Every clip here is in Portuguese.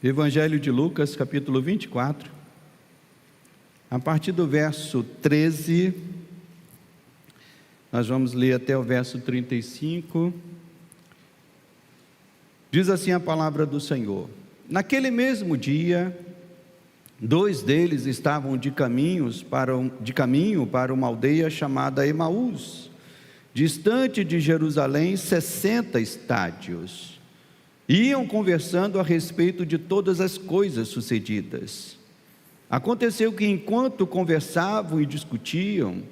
Evangelho de Lucas, capítulo 24, a partir do verso 13, nós vamos ler até o verso 35, diz assim a palavra do Senhor: Naquele mesmo dia, dois deles estavam de caminho para uma aldeia chamada Emaús, distante de Jerusalém 60 estádios. Iam conversando a respeito de todas as coisas sucedidas. Aconteceu que, enquanto conversavam e discutiam,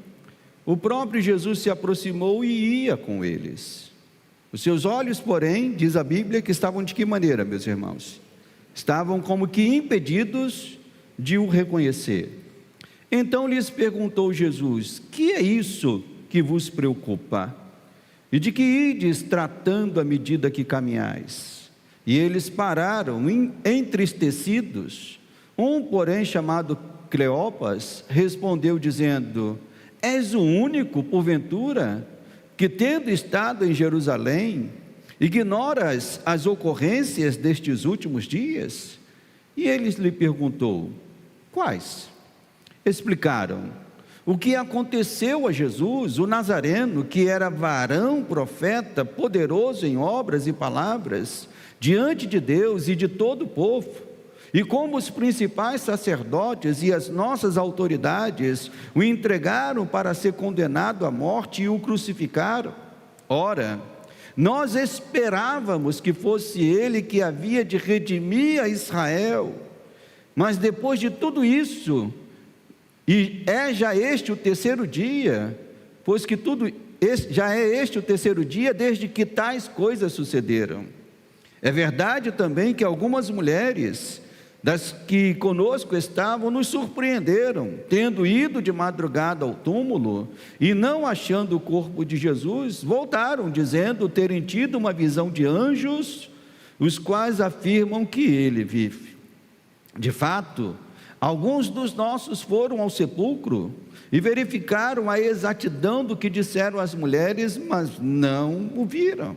o próprio Jesus se aproximou e ia com eles. Os seus olhos, porém, diz a Bíblia, que estavam de que maneira, meus irmãos? Estavam como que impedidos de o reconhecer. Então lhes perguntou Jesus: que é isso que vos preocupa? E de que ides tratando à medida que caminhais? E eles pararam entristecidos. Um, porém, chamado Cleopas, respondeu dizendo: És o único, porventura, que tendo estado em Jerusalém, ignoras as ocorrências destes últimos dias? E ele lhe perguntou: quais? Explicaram: o que aconteceu a Jesus, o Nazareno, que era varão, profeta, poderoso em obras e palavras, diante de Deus e de todo o povo, e como os principais sacerdotes e as nossas autoridades o entregaram para ser condenado à morte e o crucificaram. Ora, nós esperávamos que fosse ele que havia de redimir a Israel, mas depois de tudo isso, e já este o terceiro dia, pois que já é este o terceiro dia desde que tais coisas sucederam. É verdade também que algumas mulheres das que conosco estavam nos surpreenderam, tendo ido de madrugada ao túmulo e não achando o corpo de Jesus, voltaram dizendo terem tido uma visão de anjos, os quais afirmam que ele vive. De fato, alguns dos nossos foram ao sepulcro e verificaram a exatidão do que disseram as mulheres, mas não o viram.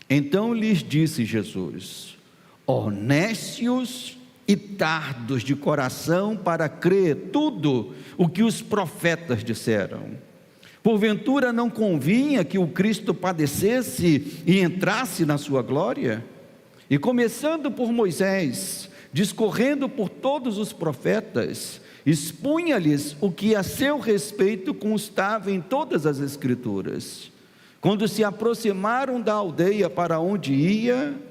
Então lhes disse Jesus: honestos e tardos de coração para crer tudo o que os profetas disseram. Porventura não convinha que o Cristo padecesse e entrasse na sua glória? E começando por Moisés, discorrendo por todos os profetas, expunha-lhes o que a seu respeito constava em todas as Escrituras. Quando se aproximaram da aldeia para onde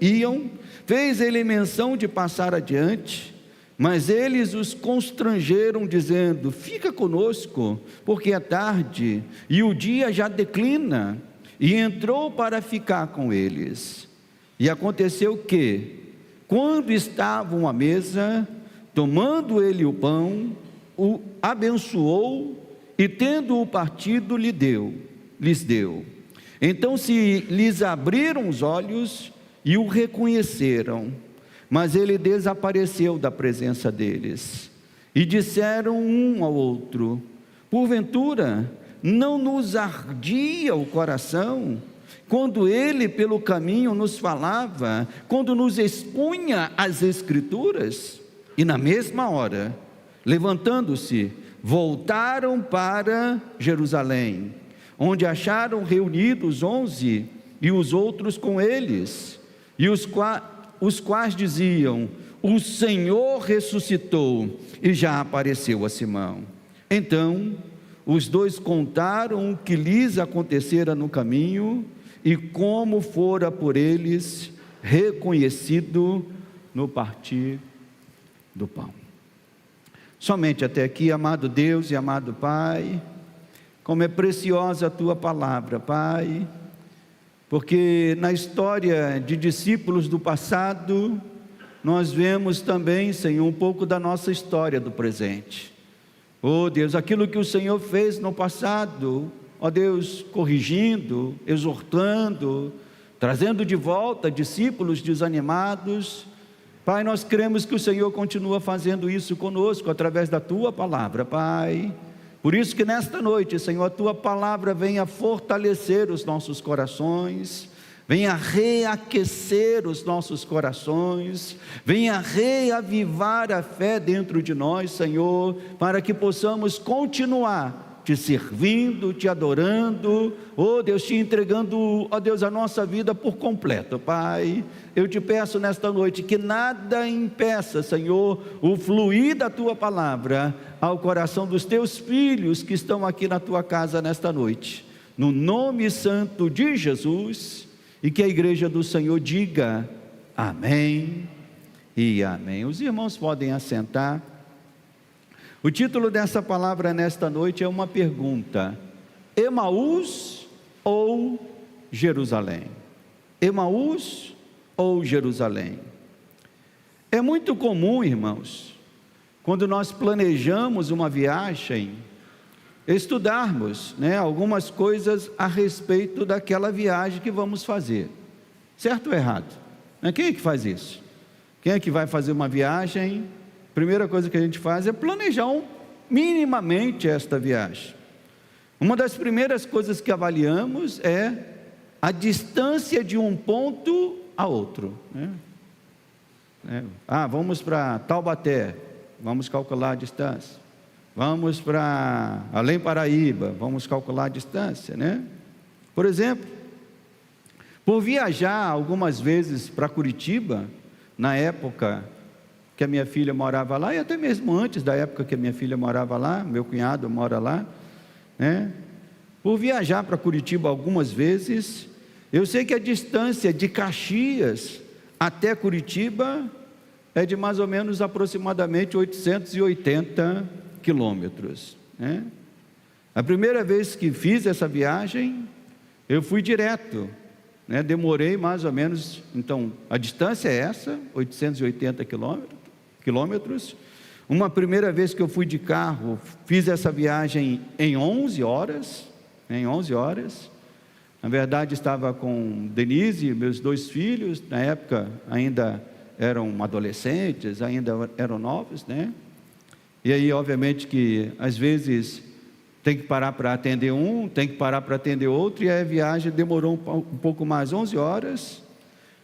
iam, fez ele menção de passar adiante, mas eles os constrangeram, dizendo: fica conosco, porque é tarde, e o dia já declina. E entrou para ficar com eles. E aconteceu que, quando estavam à mesa, tomando ele o pão, o abençoou, e tendo-o partido, lhes deu. Então se lhes abriram os olhos e o reconheceram, mas ele desapareceu da presença deles. E disseram um ao outro: porventura não nos ardia o coração, quando ele pelo caminho nos falava, quando nos expunha as Escrituras? E na mesma hora, levantando-se, voltaram para Jerusalém, onde acharam reunidos 11 e os outros com eles, e os quais diziam: o Senhor ressuscitou e já apareceu a Simão. Então os dois contaram o que lhes acontecera no caminho e como fora por eles reconhecido no partir do pão. Somente até aqui, amado Deus e amado Pai. Como é preciosa a Tua palavra, Pai, porque na história de discípulos do passado, nós vemos também, Senhor, um pouco da nossa história do presente. Oh Deus, aquilo que o Senhor fez no passado, ó Deus, corrigindo, exortando, trazendo de volta discípulos desanimados. Pai, nós cremos que o Senhor continua fazendo isso conosco, através da Tua palavra, Pai. Por isso que nesta noite, Senhor, a Tua palavra venha fortalecer os nossos corações, venha reaquecer os nossos corações, venha reavivar a fé dentro de nós, Senhor, para que possamos continuar te servindo, te adorando, oh Deus, te entregando, ó Deus, a nossa vida por completo. Pai, eu te peço nesta noite que nada impeça, Senhor, o fluir da tua palavra ao coração dos teus filhos que estão aqui na tua casa nesta noite, no nome santo de Jesus, e que a igreja do Senhor diga amém e amém. Os irmãos podem assentar. O título dessa palavra nesta noite é uma pergunta: Emaús ou Jerusalém? Emaús ou Jerusalém? É muito comum, irmãos, quando nós planejamos uma viagem, estudarmos, algumas coisas a respeito daquela viagem que vamos fazer. Certo ou errado? Quem é que faz isso? Quem é que vai fazer uma viagem? Primeira coisa que a gente faz é planejar minimamente esta viagem. Uma das primeiras coisas que avaliamos é a distância de um ponto a outro. Vamos para Taubaté, vamos calcular a distância. Vamos para Além Paraíba, vamos calcular a distância, Por exemplo, por viajar algumas vezes para Curitiba, na época que a minha filha morava lá, e até mesmo antes da época que a minha filha morava lá, meu cunhado mora lá, por viajar para Curitiba algumas vezes, eu sei que a distância de Caxias até Curitiba é de mais ou menos aproximadamente 880 quilômetros. A primeira vez que fiz essa viagem, eu fui direto, demorei mais ou menos, então a distância é essa, 880 quilômetros. Uma primeira vez que eu fui de carro, fiz essa viagem em 11 horas, na verdade estava com Denise, meus 2 filhos, na época ainda eram adolescentes, ainda eram novos, e aí obviamente que às vezes tem que parar para atender um, tem que parar para atender outro, e a viagem demorou um pouco mais, 11 horas,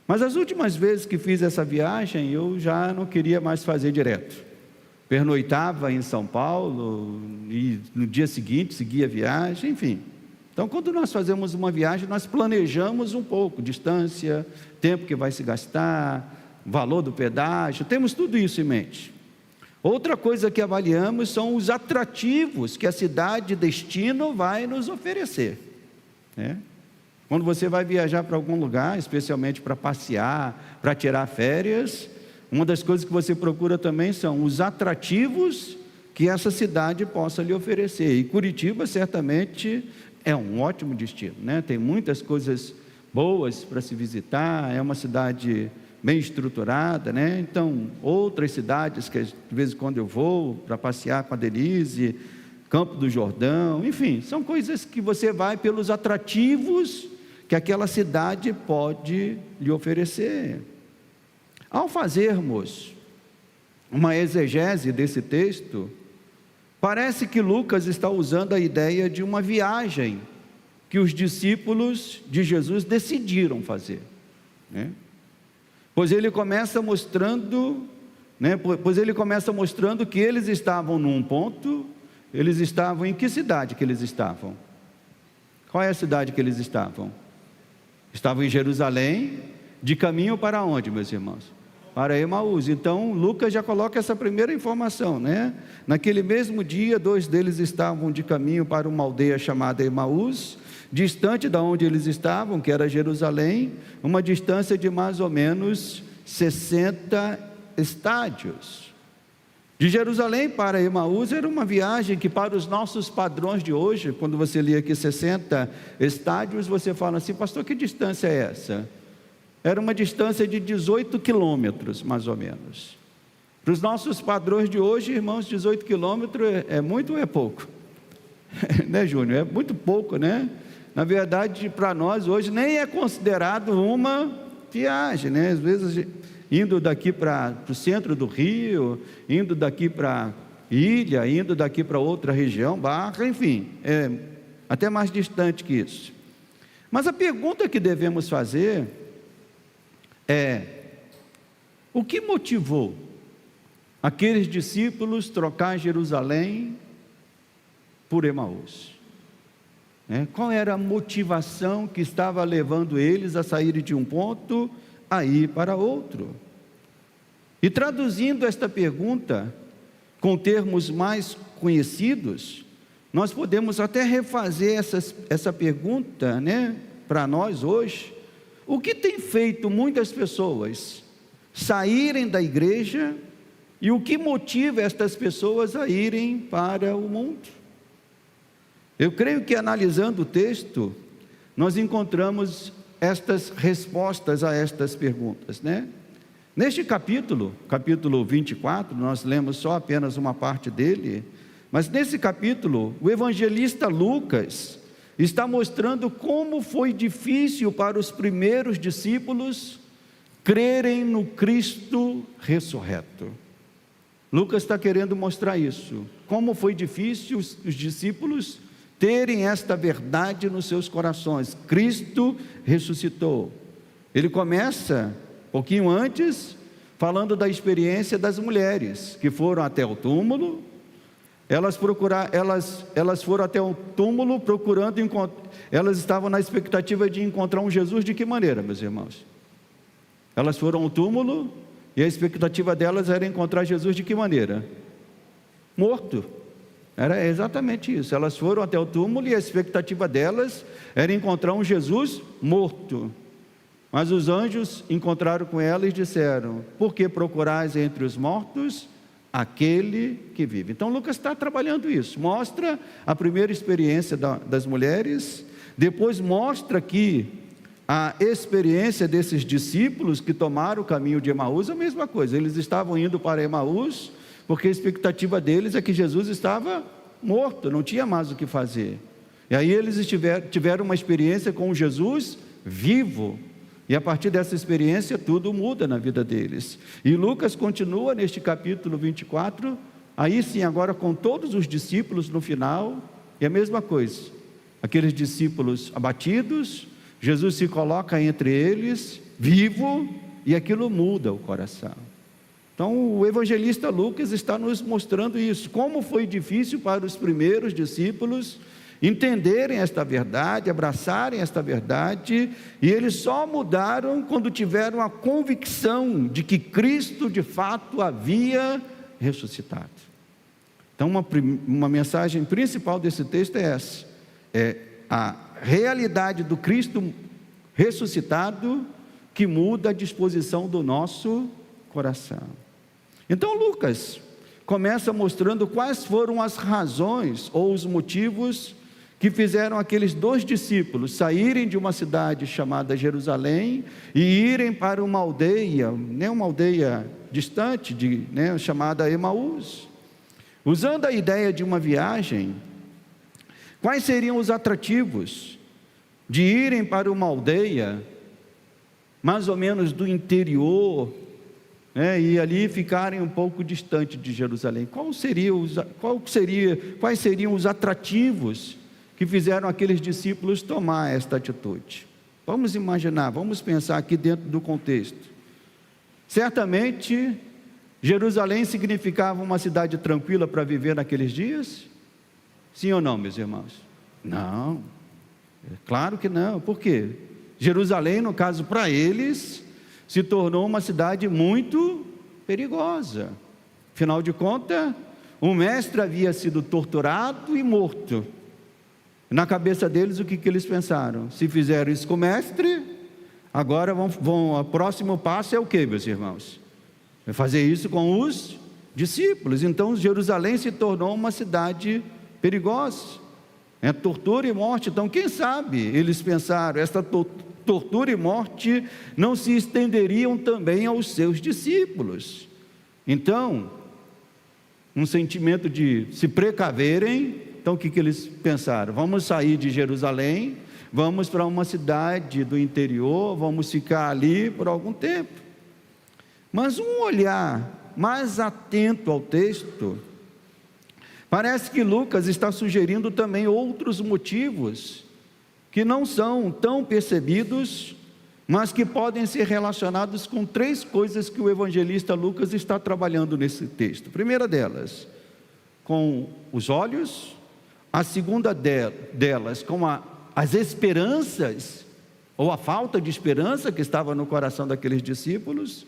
mas as últimas vezes que fiz essa viagem, eu já não queria mais fazer direto, pernoitava em São Paulo, e no dia seguinte seguia a viagem, enfim. Então quando nós fazemos uma viagem, nós planejamos um pouco, distância, tempo que vai se gastar, valor do pedágio, temos tudo isso em mente. Outra coisa que avaliamos são os atrativos que a cidade de destino vai nos oferecer. Quando você vai viajar para algum lugar, especialmente para passear, para tirar férias, uma das coisas que você procura também são os atrativos que essa cidade possa lhe oferecer. E Curitiba certamente é um ótimo destino, Tem muitas coisas boas para se visitar, é uma cidade bem estruturada, Então, outras cidades que de vez em quando eu vou para passear com a Denise, Campo do Jordão, enfim, são coisas que você vai pelos atrativos que aquela cidade pode lhe oferecer. Ao fazermos uma exegese desse texto, parece que Lucas está usando a ideia de uma viagem que os discípulos de Jesus decidiram fazer, Pois ele começa mostrando que eles estavam num ponto. Eles estavam em que cidade que eles estavam? Qual é a cidade que eles estavam? Estavam em Jerusalém, de caminho para onde, meus irmãos? Para Emaús. Então Lucas já coloca essa primeira informação, Naquele mesmo dia, 2 deles estavam de caminho para uma aldeia chamada Emaús, distante da onde eles estavam, que era Jerusalém, uma distância de mais ou menos 60 estádios. De Jerusalém para Emaús era uma viagem que, para os nossos padrões de hoje, quando você lê aqui 60 estádios, você fala assim: pastor, que distância é essa? Era uma distância de 18 quilômetros, mais ou menos. Para os nossos padrões de hoje, irmãos, 18 quilômetros é muito ou é pouco? Júnior? É muito pouco, Na verdade, para nós hoje nem é considerado uma viagem, Às vezes indo daqui para o centro do Rio, indo daqui para Ilha, indo daqui para outra região, Barra, enfim, é até mais distante que isso. Mas a pergunta que devemos fazer é: o que motivou aqueles discípulos trocar Jerusalém por Emaús? Qual era a motivação que estava levando eles a saírem de um ponto a ir para outro? E traduzindo esta pergunta com termos mais conhecidos, nós podemos até refazer essa pergunta, para nós hoje. O que tem feito muitas pessoas saírem da igreja e o que motiva estas pessoas a irem para o mundo? Eu creio que, analisando o texto, nós encontramos estas respostas a estas perguntas, Neste capítulo 24, nós lemos só apenas uma parte dele, mas nesse capítulo, o evangelista Lucas está mostrando como foi difícil para os primeiros discípulos crerem no Cristo ressurreto. Lucas está querendo mostrar isso, como foi difícil os discípulos terem esta verdade nos seus corações: Cristo ressuscitou. Ele começa pouquinho antes, falando da experiência das mulheres que foram até o túmulo. Elas foram até o túmulo procurando elas estavam na expectativa de encontrar um Jesus de que maneira, meus irmãos? Elas foram ao túmulo e a expectativa delas era encontrar Jesus de que maneira? Morto. Era exatamente isso. Elas foram até o túmulo e a expectativa delas era encontrar um Jesus morto. Mas os anjos encontraram com elas e disseram: por que procurais entre os mortos aquele que vive? Então Lucas está trabalhando isso, mostra a primeira experiência das mulheres, depois mostra que a experiência desses discípulos que tomaram o caminho de Emaús é a mesma coisa. Eles estavam indo para Emaús porque a expectativa deles é que Jesus estava morto, não tinha mais o que fazer. E aí eles tiveram uma experiência com Jesus vivo. E a partir dessa experiência tudo muda na vida deles. E Lucas continua neste capítulo 24, aí sim agora com todos os discípulos no final, e a mesma coisa, aqueles discípulos abatidos, Jesus se coloca entre eles, vivo, e aquilo muda o coração. Então o evangelista Lucas está nos mostrando isso, como foi difícil para os primeiros discípulos entenderem esta verdade, abraçarem esta verdade, e eles só mudaram quando tiveram a convicção de que Cristo de fato havia ressuscitado. Então uma mensagem principal desse texto é essa, é a realidade do Cristo ressuscitado que muda a disposição do nosso coração. Então Lucas começa mostrando quais foram as razões ou os motivos que fizeram aqueles dois discípulos saírem de uma cidade chamada Jerusalém e irem para uma aldeia distante, chamada Emaús. Usando a ideia de uma viagem, quais seriam os atrativos de irem para uma aldeia, mais ou menos do interior, e ali ficarem um pouco distante de Jerusalém? Quais seriam os atrativos que fizeram aqueles discípulos tomar esta atitude? Vamos imaginar, vamos pensar aqui dentro do contexto. Certamente, Jerusalém significava uma cidade tranquila para viver naqueles dias? Sim ou não, meus irmãos? Não, claro que não. Por quê? Jerusalém, no caso para eles, se tornou uma cidade muito perigosa. Afinal de contas, o mestre havia sido torturado e morto. Na cabeça deles, o que eles pensaram? Se fizeram isso com o mestre, agora o próximo passo é o que, meus irmãos? É fazer isso com os discípulos. Então Jerusalém se tornou uma cidade perigosa, tortura e morte. Então quem sabe eles pensaram, esta tortura e morte não se estenderiam também aos seus discípulos. Então, um sentimento de se precaverem. Então o que eles pensaram? Vamos sair de Jerusalém, vamos para uma cidade do interior, vamos ficar ali por algum tempo. Mas um olhar mais atento ao texto, parece que Lucas está sugerindo também outros motivos que não são tão percebidos, mas que podem ser relacionados com 3 coisas que o evangelista Lucas está trabalhando nesse texto. A primeira delas, com os olhos. A segunda delas, com as esperanças, ou a falta de esperança que estava no coração daqueles discípulos.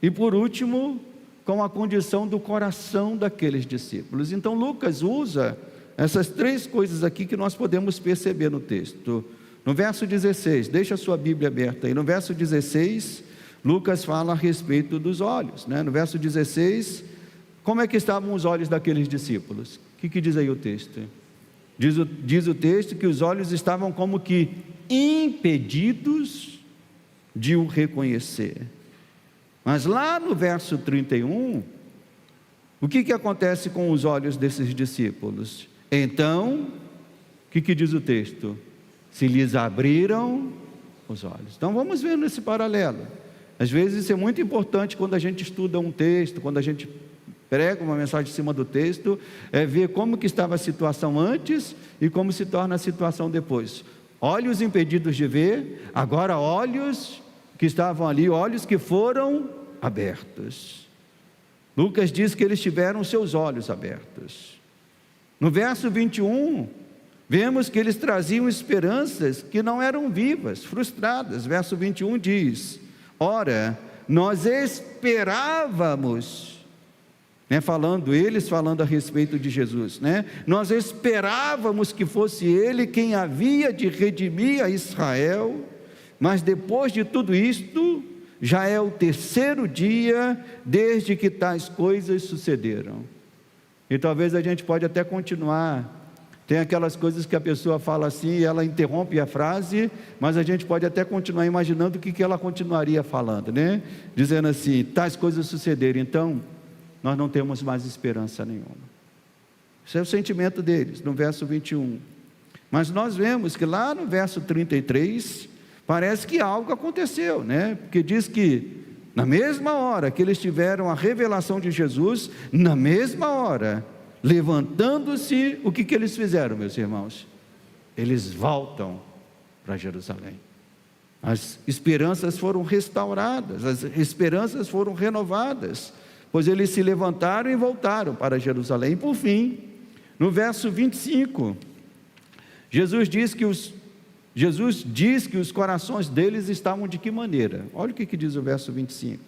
E por último, com a condição do coração daqueles discípulos. Então Lucas usa essas 3 coisas aqui que nós podemos perceber no texto. No verso 16, deixa a sua Bíblia aberta aí. No verso 16, Lucas fala a respeito dos olhos, né? No verso 16, como é que estavam os olhos daqueles discípulos? O que diz aí o texto? Diz o texto que os olhos estavam como que impedidos de o reconhecer. Mas lá no verso 31, o que acontece com os olhos desses discípulos? Então, o que diz o texto? Se lhes abriram os olhos. Então vamos ver nesse paralelo. Às vezes isso é muito importante quando a gente estuda um texto, quando a gente prega uma mensagem em cima do texto, é ver como que estava a situação antes e como se torna a situação depois. Olhos impedidos de ver, agora olhos que estavam ali, olhos que foram abertos. Lucas diz que eles tiveram seus olhos abertos. No verso 21, vemos que eles traziam esperanças que não eram vivas, frustradas. Verso 21 diz: ora, nós esperávamos, falando a respeito de Jesus, nós esperávamos que fosse Ele quem havia de redimir a Israel, mas depois de tudo isto, já é o 3º dia desde que tais coisas sucederam. E talvez a gente pode até continuar. Tem aquelas coisas que a pessoa fala assim e ela interrompe a frase, mas a gente pode até continuar imaginando o que ela continuaria falando, dizendo assim: tais coisas sucederam, então nós não temos mais esperança nenhuma. Esse é o sentimento deles, no verso 21. Mas nós vemos que lá no verso 33, parece que algo aconteceu, porque diz que na mesma hora que eles tiveram a revelação de Jesus, na mesma hora, levantando-se, o que eles fizeram, meus irmãos? Eles voltam para Jerusalém. As esperanças foram restauradas, as esperanças foram renovadas, pois eles se levantaram e voltaram para Jerusalém. E por fim, no verso 25, Jesus diz que os corações deles estavam de que maneira? Olha o que diz o verso 25.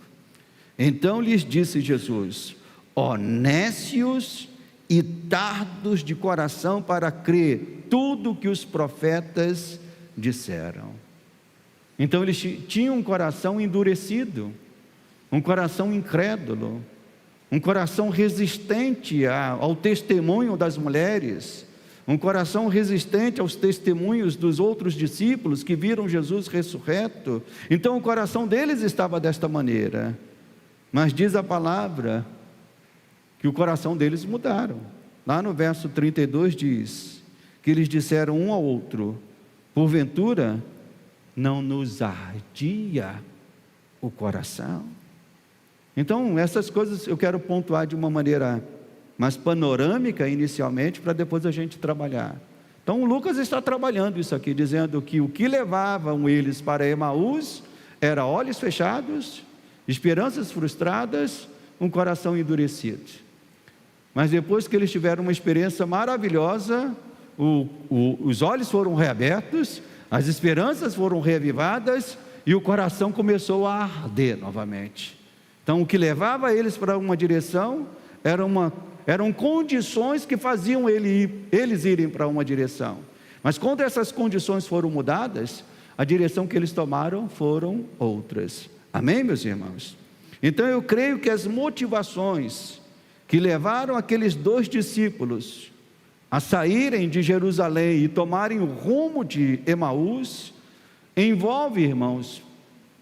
Então lhes disse Jesus: ó nécios e tardos de coração para crer tudo o que os profetas disseram. Então eles tinham um coração endurecido, um coração incrédulo, um coração resistente ao testemunho das mulheres, um coração resistente aos testemunhos dos outros discípulos que viram Jesus ressurreto. Então o coração deles estava desta maneira, mas diz a palavra que o coração deles mudaram. Lá no verso 32 diz que eles disseram um ao outro: porventura não nos ardia o coração? Então essas coisas eu quero pontuar de uma maneira mais panorâmica inicialmente, para depois a gente trabalhar. Então o Lucas está trabalhando isso aqui, dizendo que o que levavam eles para Emaús era olhos fechados, esperanças frustradas, um coração endurecido. Mas depois que eles tiveram uma experiência maravilhosa, os olhos foram reabertos, as esperanças foram reavivadas e o coração começou a arder novamente. Então o que levava eles para uma direção eram condições que faziam eles irem para uma direção. Mas quando essas condições foram mudadas, a direção que eles tomaram foram outras. Amém, meus irmãos? Então eu creio que as motivações que levaram aqueles 2 discípulos a saírem de Jerusalém e tomarem o rumo de Emaús, envolve, irmãos,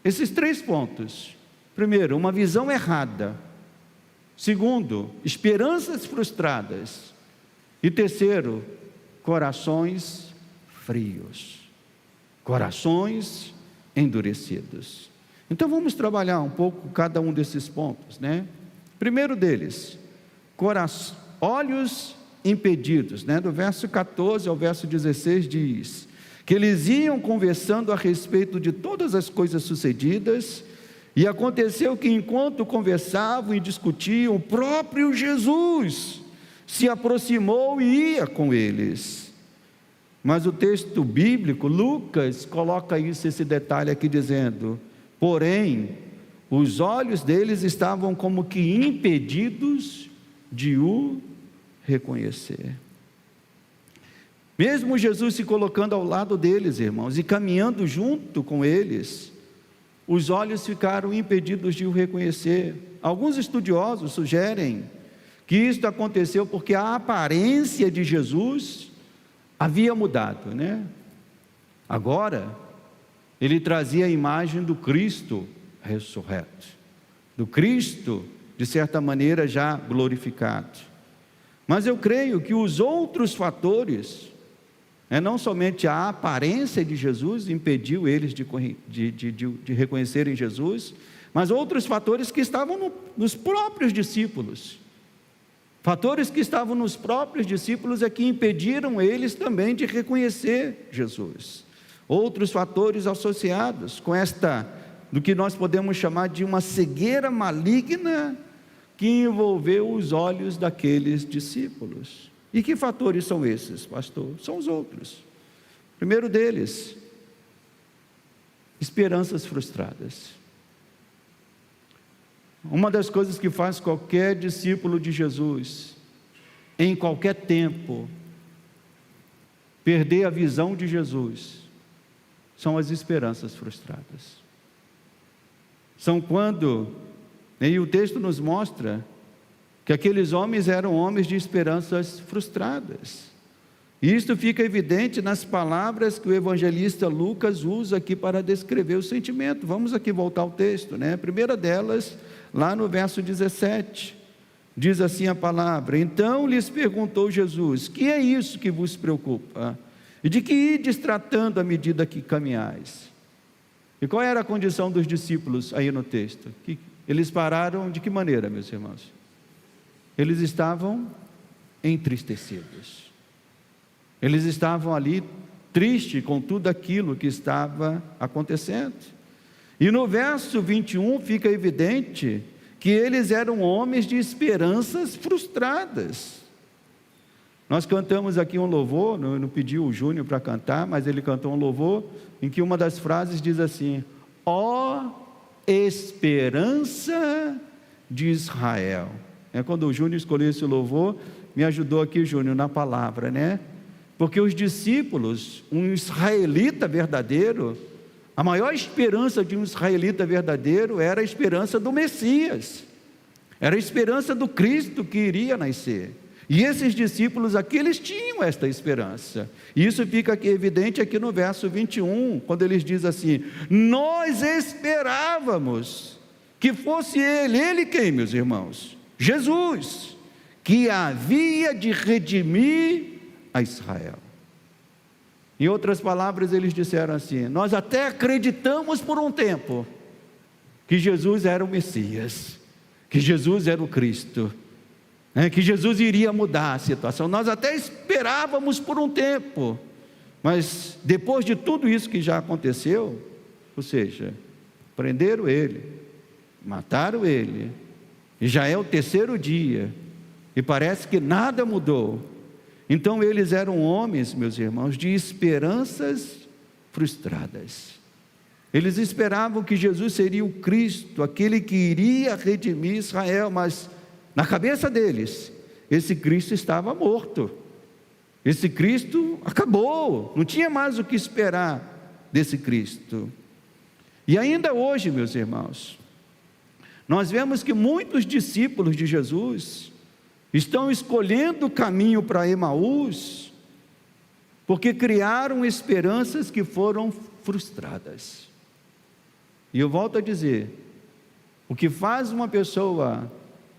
esses 3 pontos. Primeiro, uma visão errada. Segundo, esperanças frustradas. E terceiro, corações frios, corações endurecidos. Então vamos trabalhar um pouco cada um desses pontos, Primeiro deles, olhos impedidos, do verso 14 ao verso 16 diz que eles iam conversando a respeito de todas as coisas sucedidas, e aconteceu que enquanto conversavam e discutiam, o próprio Jesus se aproximou e ia com eles. Mas o texto bíblico, Lucas, coloca esse detalhe aqui dizendo: porém, os olhos deles estavam como que impedidos de o reconhecer. Mesmo Jesus se colocando ao lado deles, irmãos, e caminhando junto com eles, os olhos ficaram impedidos de o reconhecer. Alguns estudiosos sugerem que isto aconteceu porque a aparência de Jesus havia mudado, né? Agora, ele trazia a imagem do Cristo ressurreto, do Cristo, de certa maneira, já glorificado. Mas eu creio que os outros fatores, não somente a aparência de Jesus impediu eles de reconhecerem Jesus, mas outros fatores que estavam nos próprios discípulos. Fatores que estavam nos próprios discípulos é que impediram eles também de reconhecer Jesus. Outros fatores associados com do que nós podemos chamar de uma cegueira maligna que envolveu os olhos daqueles discípulos. E que fatores são esses, pastor? São os outros. Primeiro deles, esperanças frustradas. Uma das coisas que faz qualquer discípulo de Jesus, em qualquer tempo, perder a visão de Jesus, são as esperanças frustradas. São quando, e o texto nos mostra, que aqueles homens eram homens de esperanças frustradas. E isto fica evidente nas palavras que o evangelista Lucas usa aqui para descrever o sentimento. Vamos aqui voltar ao texto, né? A primeira delas, lá no verso 17, diz assim a palavra: então lhes perguntou Jesus: que é isso que vos preocupa? E de que ides tratando à medida que caminhais? E qual era a condição dos discípulos aí no texto? Que eles pararam de que maneira, meus irmãos? Eles estavam entristecidos. Eles estavam ali tristes com tudo aquilo que estava acontecendo. E no verso 21 fica evidente que eles eram homens de esperanças frustradas. Nós cantamos aqui um louvor, não pedi o Júnior para cantar, mas ele cantou um louvor em que uma das frases diz assim: ó esperança de Israel. Quando o Júnior escolheu esse louvor, me ajudou aqui, Júnior, na palavra, né? Porque os discípulos, um israelita verdadeiro, a maior esperança de um israelita verdadeiro era a esperança do Messias, era a esperança do Cristo que iria nascer. E esses discípulos aqui, eles tinham esta esperança. E isso fica aqui evidente aqui no verso 21, quando eles dizem assim: nós esperávamos que fosse ele quem, meus irmãos? Jesus, que havia de redimir a Israel. Em outras palavras, eles disseram assim: nós até acreditamos por um tempo que Jesus era o Messias, que Jesus era o Cristo, que Jesus iria mudar a situação. Nós até esperávamos por um tempo, mas depois de tudo isso que já aconteceu, ou seja, prenderam ele, mataram ele, e já é o terceiro dia, e parece que nada mudou. Então eles eram homens, meus irmãos, de esperanças frustradas. Eles esperavam que Jesus seria o Cristo, aquele que iria redimir Israel, mas na cabeça deles, esse Cristo estava morto. Esse Cristo acabou, não tinha mais o que esperar desse Cristo. E ainda hoje, meus irmãos, nós vemos que muitos discípulos de Jesus estão escolhendo o caminho para Emaús, porque criaram esperanças que foram frustradas. E eu volto a dizer, o que faz uma pessoa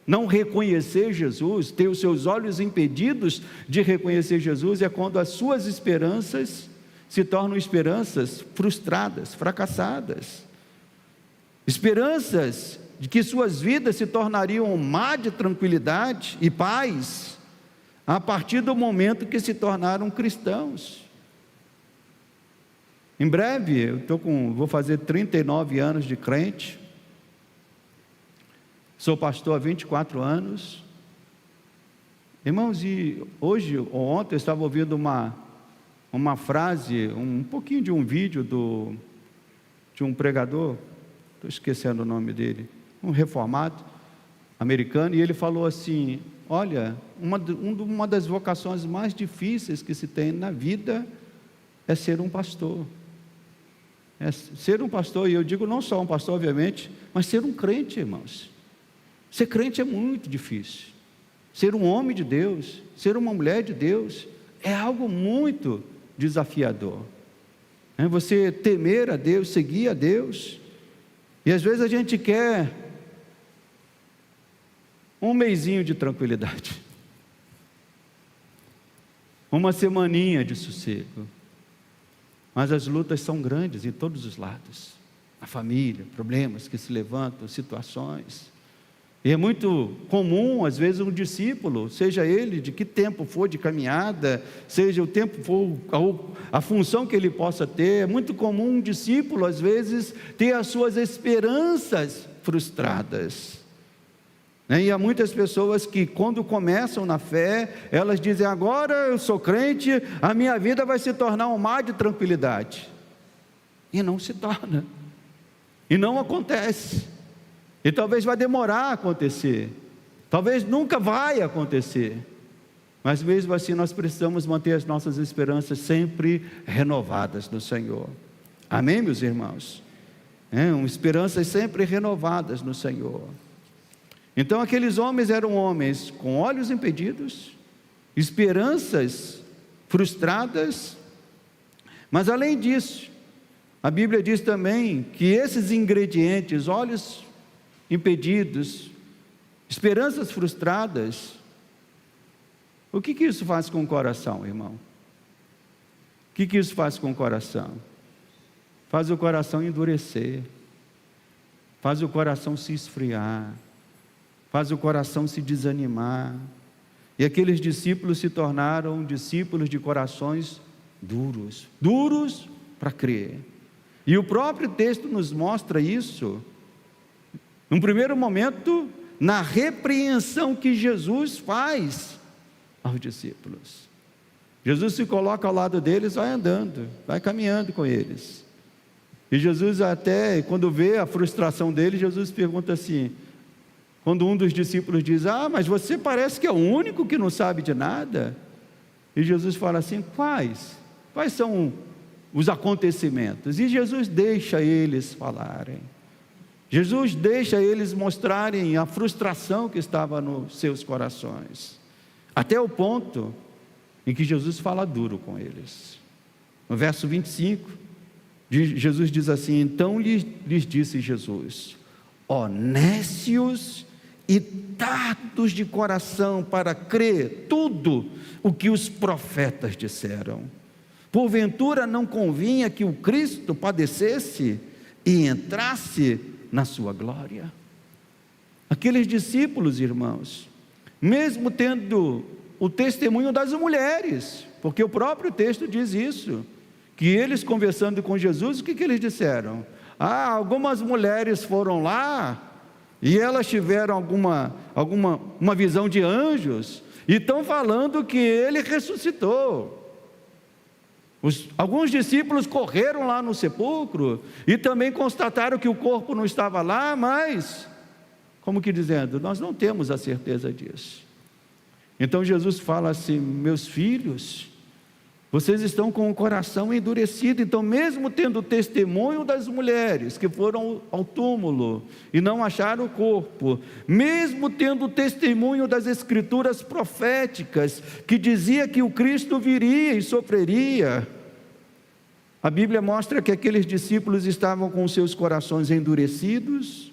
não reconhecer Jesus, ter os seus olhos impedidos de reconhecer Jesus, é quando as suas esperanças se tornam esperanças frustradas, fracassadas. Esperanças de que suas vidas se tornariam um mar de tranquilidade e paz, a partir do momento que se tornaram cristãos. Em breve, vou fazer 39 anos de crente, sou pastor há 24 anos, irmãos, e hoje ou ontem eu estava ouvindo uma frase, um pouquinho de um vídeo de um pregador, estou esquecendo o nome dele, um reformado americano, e ele falou assim: olha, uma das vocações mais difíceis que se tem na vida é ser um pastor. Ser um pastor, e eu digo não só um pastor, obviamente, mas ser um crente, irmãos. Ser crente é muito difícil. Ser um homem de Deus, ser uma mulher de Deus, é algo muito desafiador. Você temer a Deus, seguir a Deus, e às vezes a gente quer um mesinho de tranquilidade, uma semaninha de sossego, mas as lutas são grandes em todos os lados, a família, problemas que se levantam, situações, e é muito comum, às vezes, um discípulo, seja ele de que tempo for de caminhada, seja o tempo for, a função que ele possa ter, é muito comum um discípulo, às vezes, ter as suas esperanças frustradas. E há muitas pessoas que, quando começam na fé, elas dizem: agora eu sou crente, a minha vida vai se tornar um mar de tranquilidade. E não se torna, e não acontece, e talvez vai demorar a acontecer, talvez nunca vai acontecer, mas mesmo assim nós precisamos manter as nossas esperanças sempre renovadas no Senhor. Amém, meus irmãos? Esperanças sempre renovadas no Senhor. Então aqueles homens eram homens com olhos impedidos, esperanças frustradas, mas além disso, a Bíblia diz também que esses ingredientes, olhos impedidos, esperanças frustradas, o que isso faz com o coração, irmão? O que isso faz com o coração? Faz o coração endurecer, faz o coração se esfriar, faz o coração se desanimar, e aqueles discípulos se tornaram discípulos de corações duros para crer, e o próprio texto nos mostra isso, num primeiro momento, na repreensão que Jesus faz aos discípulos. Jesus se coloca ao lado deles, vai andando, vai caminhando com eles, e Jesus até, quando vê a frustração deles, Jesus pergunta assim, quando um dos discípulos diz: mas você parece que é o único que não sabe de nada, e Jesus fala assim: quais são os acontecimentos? E Jesus deixa eles falarem, Jesus deixa eles mostrarem a frustração que estava nos seus corações, até o ponto em que Jesus fala duro com eles. No verso 25, Jesus diz assim: então lhes disse Jesus: ó nécios e tardos de coração para crer tudo o que os profetas disseram. Porventura não convinha que o Cristo padecesse e entrasse na sua glória? Aqueles discípulos, irmãos, mesmo tendo o testemunho das mulheres, porque o próprio texto diz isso, que eles conversando com Jesus, o que eles disseram? Algumas mulheres foram lá, e elas tiveram uma visão de anjos, e estão falando que ele ressuscitou. Alguns discípulos correram lá no sepulcro, e também constataram que o corpo não estava lá, mas, como que dizendo, nós não temos a certeza disso. Então Jesus fala assim: meus filhos, vocês estão com o coração endurecido. Então, mesmo tendo o testemunho das mulheres que foram ao túmulo e não acharam o corpo, mesmo tendo o testemunho das escrituras proféticas que dizia que o Cristo viria e sofreria, a Bíblia mostra que aqueles discípulos estavam com seus corações endurecidos,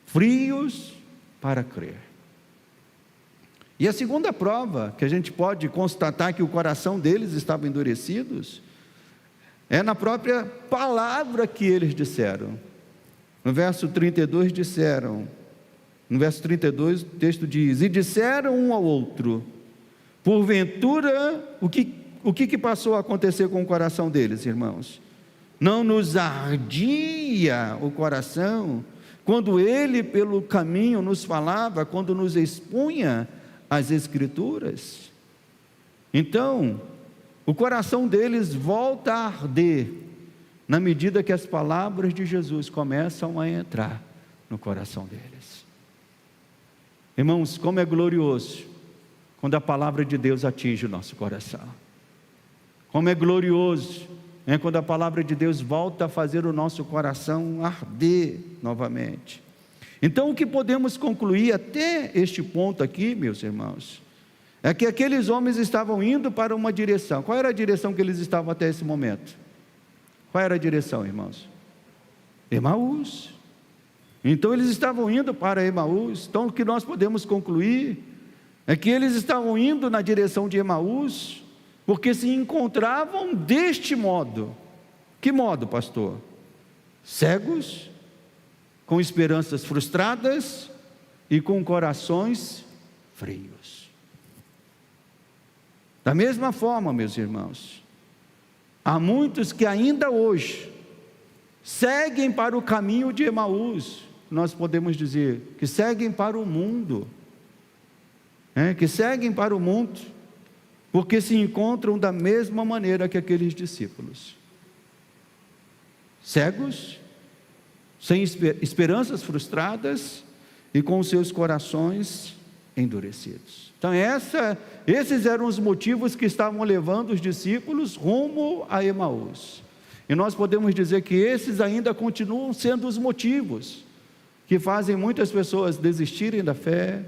frios para crer. E a segunda prova que a gente pode constatar que o coração deles estava endurecidos é na própria palavra que eles disseram. No verso 32 no verso 32 o texto diz: e disseram um ao outro, porventura, o que passou a acontecer com o coração deles, irmãos? não nos ardia o coração, quando Ele pelo caminho nos falava, quando nos expunha as Escrituras? Então, o coração deles volta a arder, na medida que as palavras de Jesus começam a entrar no coração deles. Irmãos, como é glorioso quando a palavra de Deus atinge o nosso coração. Como é glorioso quando a palavra de Deus volta a fazer o nosso coração arder novamente. Então, o que podemos concluir até este ponto aqui, meus irmãos, é que aqueles homens estavam indo para uma direção. Qual era a direção que eles estavam até esse momento? Qual era a direção, irmãos? Emaús. Então eles estavam indo para Emaús. Então o que nós podemos concluir é que eles estavam indo na direção de Emaús, porque se encontravam deste modo. Que modo, pastor? Cegos, com esperanças frustradas e com corações frios. Da mesma forma, meus irmãos, há muitos que ainda hoje seguem para o caminho de Emaús. Nós podemos dizer que seguem para o mundo, que seguem para o mundo, porque se encontram da mesma maneira que aqueles discípulos, cegos, sem esperanças frustradas e com seus corações endurecidos. Então esses eram os motivos que estavam levando os discípulos rumo a Emaús, e nós podemos dizer que esses ainda continuam sendo os motivos que fazem muitas pessoas desistirem da fé,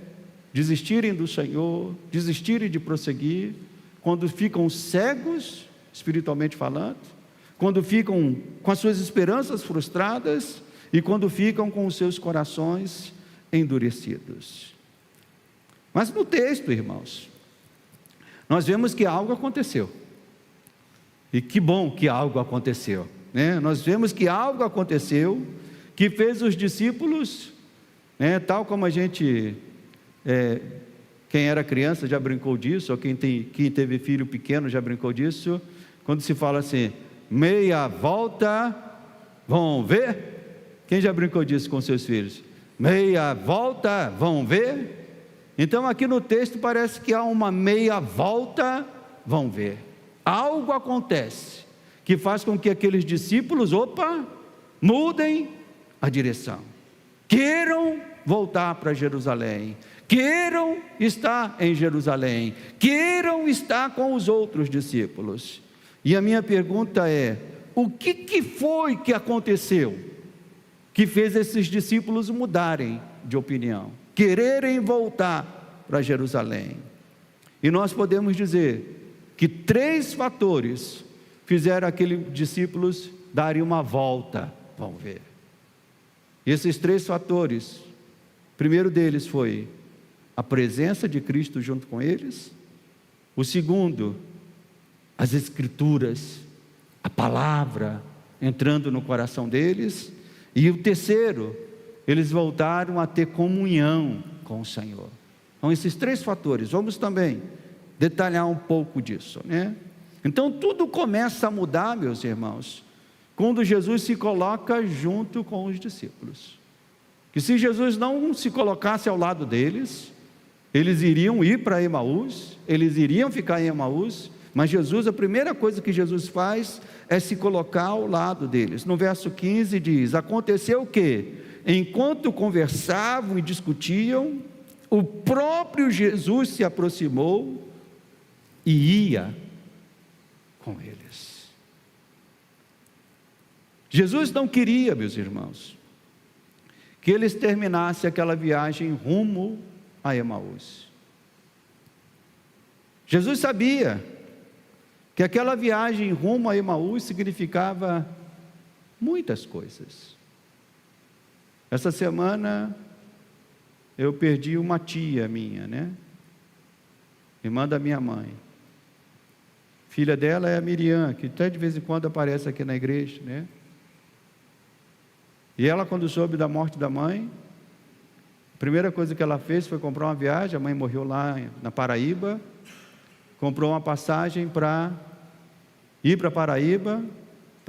desistirem do Senhor, desistirem de prosseguir, quando ficam cegos, espiritualmente falando, quando ficam com as suas esperanças frustradas e quando ficam com os seus corações endurecidos. Mas no texto, irmãos, nós vemos que algo aconteceu, e que bom que algo aconteceu, nós vemos que algo aconteceu, que fez os discípulos, tal como a gente, quem era criança já brincou disso, ou quem teve filho pequeno já brincou disso, quando se fala assim, meia volta, vão ver? Quem já brincou disso com seus filhos? Meia volta, vão ver? Então aqui no texto parece que há uma meia volta, vão ver. Algo acontece, que faz com que aqueles discípulos, mudem a direção, queiram voltar para Jerusalém, queiram estar em Jerusalém, queiram estar com os outros discípulos. E a minha pergunta é, o que foi que aconteceu, que fez esses discípulos mudarem de opinião, quererem voltar para Jerusalém? E nós podemos dizer que 3 fatores fizeram aqueles discípulos darem uma volta, vão ver. E esses 3 fatores, o primeiro deles foi a presença de Cristo junto com eles, o segundo, as Escrituras, a palavra entrando no coração deles, e o terceiro, eles voltaram a ter comunhão com o Senhor. Então esses 3 fatores, vamos também detalhar um pouco disso, Então tudo começa a mudar, meus irmãos, quando Jesus se coloca junto com os discípulos. Que se Jesus não se colocasse ao lado deles, eles iriam ir para Emaús, eles iriam ficar em Emaús, mas Jesus, a primeira coisa que Jesus faz é se colocar ao lado deles. No verso 15 diz, aconteceu o quê? Enquanto conversavam e discutiam, o próprio Jesus se aproximou e ia com eles. Jesus não queria, meus irmãos, que eles terminassem aquela viagem rumo a Emaús. Jesus sabia que aquela viagem rumo a Emaús significava muitas coisas. Essa semana eu perdi uma tia minha, irmã da minha mãe. Filha dela é a Miriam, que até de vez em quando aparece aqui na igreja, E ela, quando soube da morte da mãe, a primeira coisa que ela fez foi comprar uma viagem. A mãe morreu lá na Paraíba, comprou uma passagem para ir para Paraíba,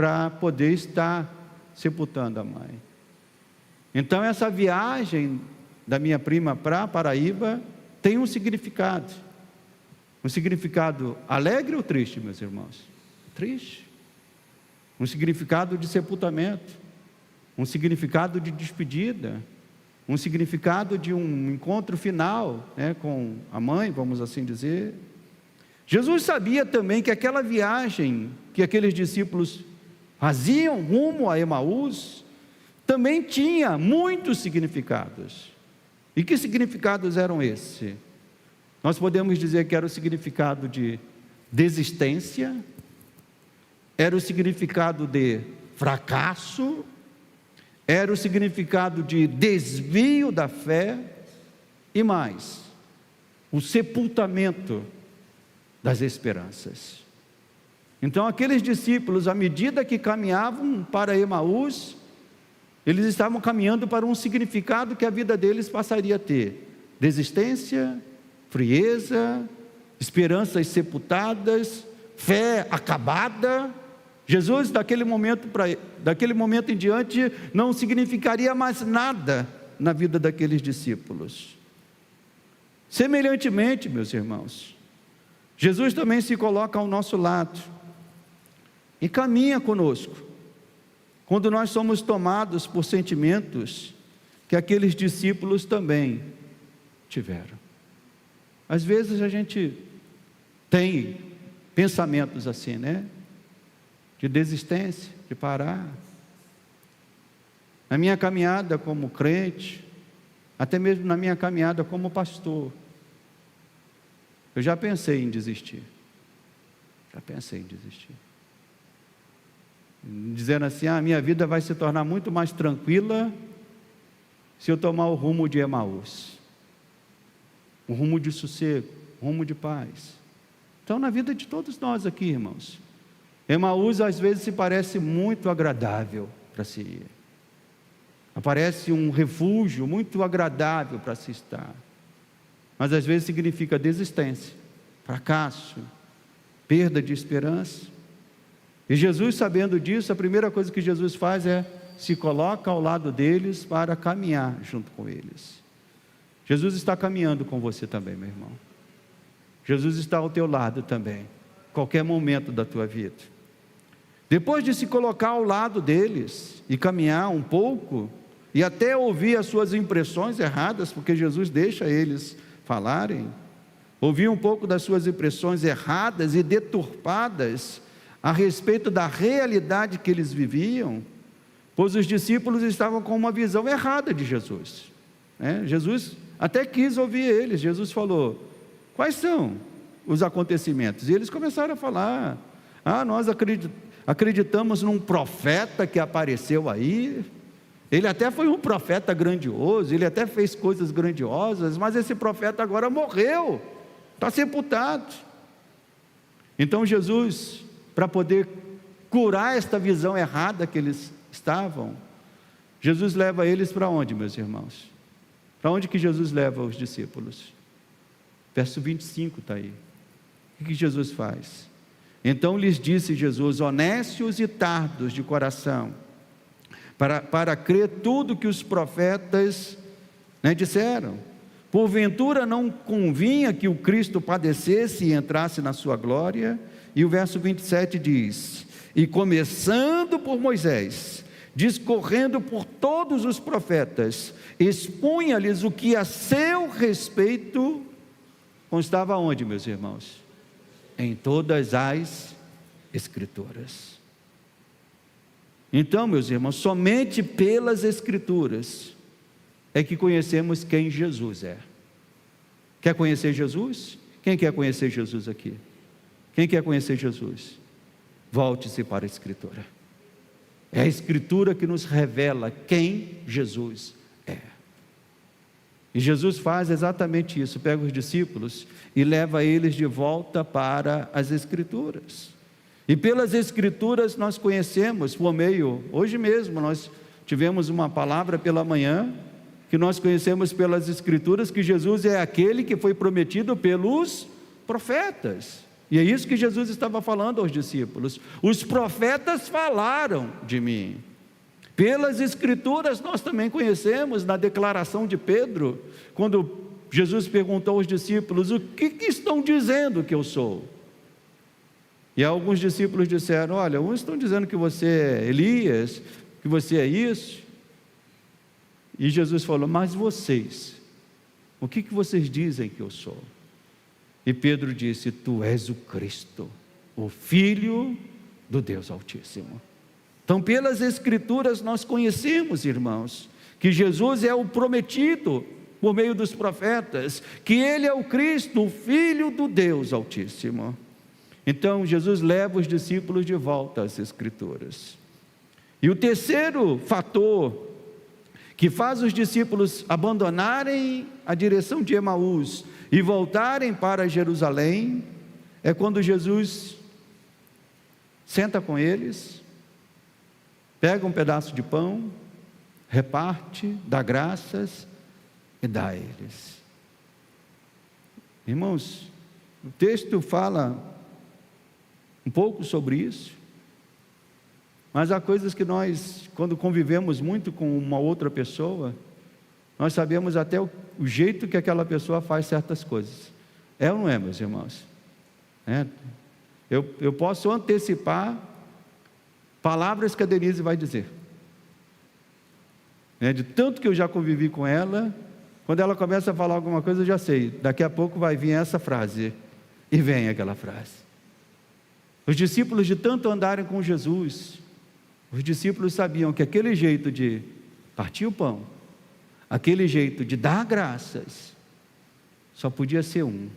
para poder estar sepultando a mãe. Então essa viagem da minha prima para Paraíba tem um significado alegre ou triste, meus irmãos? Triste. Um significado de sepultamento, um significado de despedida, um significado de um encontro final, né, com a mãe, vamos assim dizer. Jesus sabia também que aquela viagem que aqueles discípulos faziam rumo a Emaús também tinha muitos significados. E que significados eram esses? Nós podemos dizer que era o significado de desistência, era o significado de fracasso, era o significado de desvio da fé e mais, o sepultamento das esperanças. Então aqueles discípulos, à medida que caminhavam para Emaús, eles estavam caminhando para um significado que a vida deles passaria a ter: desistência, frieza, esperanças sepultadas, fé acabada. Jesus, daquele momento em diante, não significaria mais nada na vida daqueles discípulos. Semelhantemente, meus irmãos, Jesus também se coloca ao nosso lado e caminha conosco, quando nós somos tomados por sentimentos que aqueles discípulos também tiveram. Às vezes a gente tem pensamentos assim, né? De desistência, de parar. Na minha caminhada como crente, até mesmo na minha caminhada como pastor, eu já pensei em desistir. Dizendo assim, minha vida vai se tornar muito mais tranquila se eu tomar o rumo de Emaús. Um rumo de sossego, um rumo de paz. Então, na vida de todos nós aqui, irmãos, Emaús às vezes se parece muito agradável para se ir. Parece um refúgio muito agradável para se estar. Mas às vezes significa desistência, fracasso, perda de esperança. E Jesus, sabendo disso, a primeira coisa que Jesus faz é se coloca ao lado deles para caminhar junto com eles. Jesus está caminhando com você também, meu irmão. Jesus está ao teu lado também, qualquer momento da tua vida. Depois de se colocar ao lado deles e caminhar um pouco, e até ouvir as suas impressões erradas, porque Jesus deixa eles falarem, ouvir um pouco das suas impressões erradas e deturpadas a respeito da realidade que eles viviam, pois os discípulos estavam com uma visão errada de Jesus. Jesus até quis ouvir eles. Jesus falou: quais são os acontecimentos? E eles começaram a falar: nós acreditamos num profeta que apareceu aí. Ele até foi um profeta grandioso, ele até fez coisas grandiosas, mas esse profeta agora morreu, está sepultado. Então Jesus, para poder curar esta visão errada que eles estavam, Jesus leva eles para onde, meus irmãos? Para onde que Jesus leva os discípulos? Verso 25 está aí. O que Jesus faz? Então lhes disse Jesus: honestos e tardos de coração, para crer tudo que os profetas disseram. Porventura não convinha que o Cristo padecesse e entrasse na sua glória? E o verso 27 diz: e começando por Moisés, discorrendo por todos os profetas, expunha-lhes o que a seu respeito constava onde, meus irmãos? Em todas as Escrituras. Então, meus irmãos, somente pelas Escrituras é que conhecemos quem Jesus é. Quer conhecer Jesus? Quem quer conhecer Jesus aqui? Quem quer conhecer Jesus? Volte-se para a Escritura. É a Escritura que nos revela quem Jesus é. E Jesus faz exatamente isso, pega os discípulos e leva eles de volta para as Escrituras. E pelas Escrituras nós conhecemos, por meio, hoje mesmo nós tivemos uma palavra pela manhã, que nós conhecemos pelas Escrituras que Jesus é aquele que foi prometido pelos profetas. E é isso que Jesus estava falando aos discípulos. Os profetas falaram de mim. Pelas Escrituras nós também conhecemos, na declaração de Pedro, quando Jesus perguntou aos discípulos: o que estão dizendo que eu sou? E alguns discípulos disseram: olha, uns estão dizendo que você é Elias, que você é isso. E Jesus falou: mas vocês, o que vocês dizem que eu sou? E Pedro disse: tu és o Cristo, o Filho do Deus Altíssimo. Então, pelas Escrituras nós conhecemos, irmãos, que Jesus é o prometido por meio dos profetas, que Ele é o Cristo, o Filho do Deus Altíssimo. Então, Jesus leva os discípulos de volta às Escrituras. E o terceiro fator que faz os discípulos abandonarem a direção de Emaús e voltarem para Jerusalém, é quando Jesus senta com eles, pega um pedaço de pão, reparte, dá graças e dá a eles. Irmãos, o texto fala um pouco sobre isso, mas há coisas que nós, quando convivemos muito com uma outra pessoa, nós sabemos até o jeito que aquela pessoa faz certas coisas. É ou não é, meus irmãos? Eu posso antecipar palavras que a Denise vai dizer. De tanto que eu já convivi com ela, quando ela começa a falar alguma coisa, eu já sei, daqui a pouco vai vir essa frase, e vem aquela frase. Os discípulos, de tanto andarem com Jesus, os discípulos sabiam que aquele jeito de partir o pão, aquele jeito de dar graças, só podia ser um: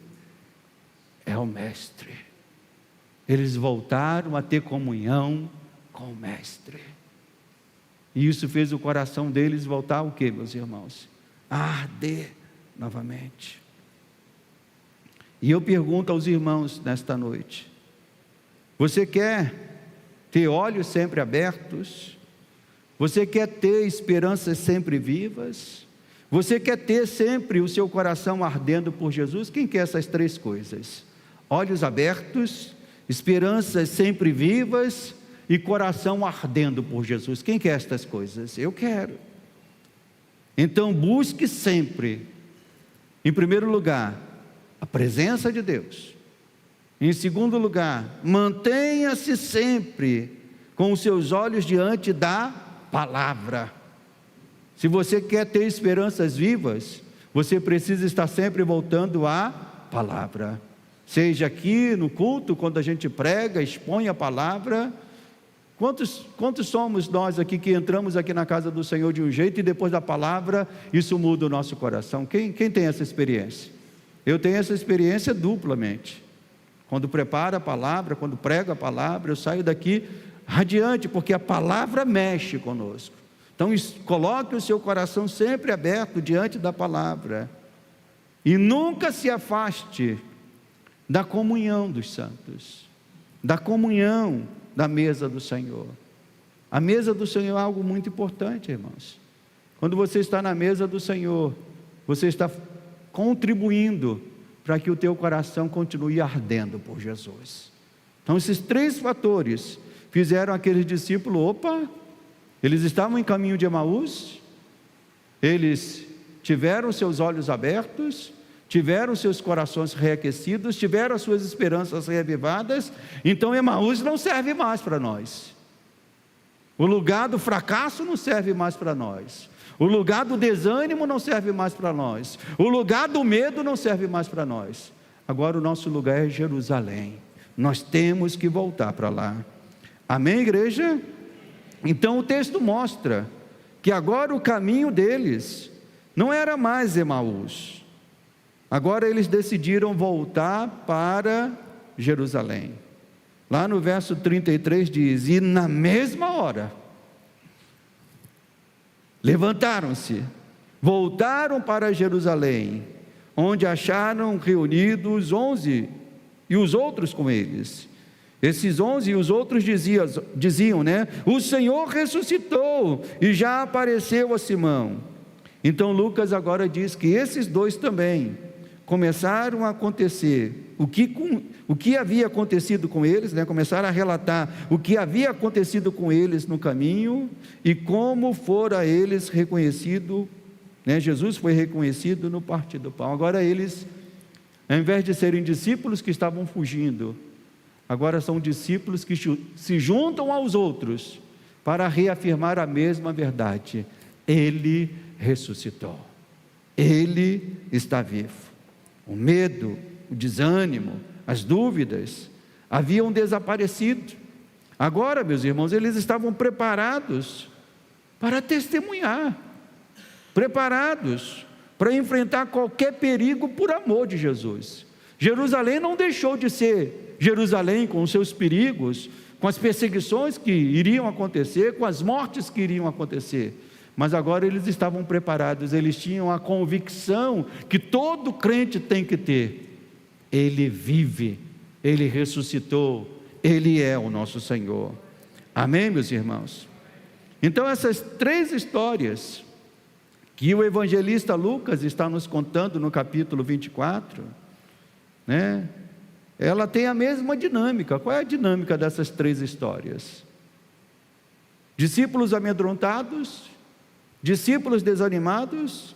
é o Mestre. Eles voltaram a ter comunhão com o Mestre, e isso fez o coração deles voltar o quê, meus irmãos? A arder novamente. E eu pergunto aos irmãos nesta noite: você quer ter olhos sempre abertos? Você quer ter esperanças sempre vivas? Você quer ter sempre o seu coração ardendo por Jesus? Quem quer essas três coisas? Olhos abertos, esperanças sempre vivas e coração ardendo por Jesus. Quem quer estas coisas? Eu quero. Então busque sempre, em primeiro lugar, a presença de Deus. Em segundo lugar, mantenha-se sempre com os seus olhos diante da palavra. Se você quer ter esperanças vivas, você precisa estar sempre voltando à palavra. Seja aqui no culto, quando a gente prega, expõe a palavra. Quantos somos nós aqui que entramos aqui na casa do Senhor de um jeito e depois da palavra isso muda o nosso coração? Quem tem essa experiência? Eu tenho essa experiência duplamente. Quando preparo a palavra, quando prego a palavra, eu saio daqui radiante, porque a palavra mexe conosco. Então coloque o seu coração sempre aberto diante da palavra, e nunca se afaste da comunhão dos santos, da comunhão da mesa do Senhor. A mesa do Senhor é algo muito importante, irmãos. Quando você está na mesa do Senhor, você está contribuindo para que o teu coração continue ardendo por Jesus. Então esses três fatores fizeram aqueles discípulos, eles estavam em caminho de Emaús, eles tiveram seus olhos abertos, tiveram seus corações reaquecidos, tiveram as suas esperanças reavivadas. Então Emaús não serve mais para nós. O lugar do fracasso não serve mais para nós. O lugar do desânimo não serve mais para nós. O lugar do medo não serve mais para nós. Agora o nosso lugar é Jerusalém. Nós temos que voltar para lá. Amém, igreja? Então o texto mostra que agora o caminho deles não era mais Emaús. Agora eles decidiram voltar para Jerusalém. Lá no verso 33 diz: e na mesma hora, levantaram-se, voltaram para Jerusalém, onde acharam reunidos 11 e os outros com eles. Esses 11 e os outros diziam, o Senhor ressuscitou e já apareceu a Simão. Então Lucas agora diz que esses dois também começaram a acontecer o que havia acontecido com eles, né? Começaram a relatar o que havia acontecido com eles no caminho e como fora eles reconhecido, né? Jesus foi reconhecido no partir do pão. Agora eles, ao invés de serem discípulos que estavam fugindo, agora são discípulos que se juntam aos outros para reafirmar a mesma verdade: Ele ressuscitou, Ele está vivo. O medo, o desânimo, as dúvidas haviam desaparecido. Agora, meus irmãos, eles estavam preparados para testemunhar, preparados para enfrentar qualquer perigo por amor de Jesus. Jerusalém não deixou de ser Jerusalém com os seus perigos, com as perseguições que iriam acontecer, com as mortes que iriam acontecer. Mas agora eles estavam preparados, eles tinham a convicção que todo crente tem que ter: Ele vive, Ele ressuscitou, Ele é o nosso Senhor. Amém, meus irmãos? Então essas 3 histórias que o evangelista Lucas está nos contando no capítulo 24, né? Ela tem a mesma dinâmica. Qual é a dinâmica dessas 3 histórias? Discípulos amedrontados, discípulos desanimados,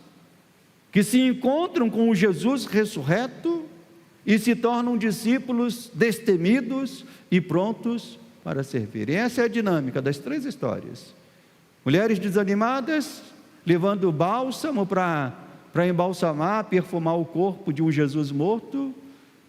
que se encontram com o Jesus ressurreto e se tornam discípulos destemidos e prontos para servir. E essa é a dinâmica das 3 histórias. Mulheres desanimadas, levando bálsamo para embalsamar, perfumar o corpo de um Jesus morto,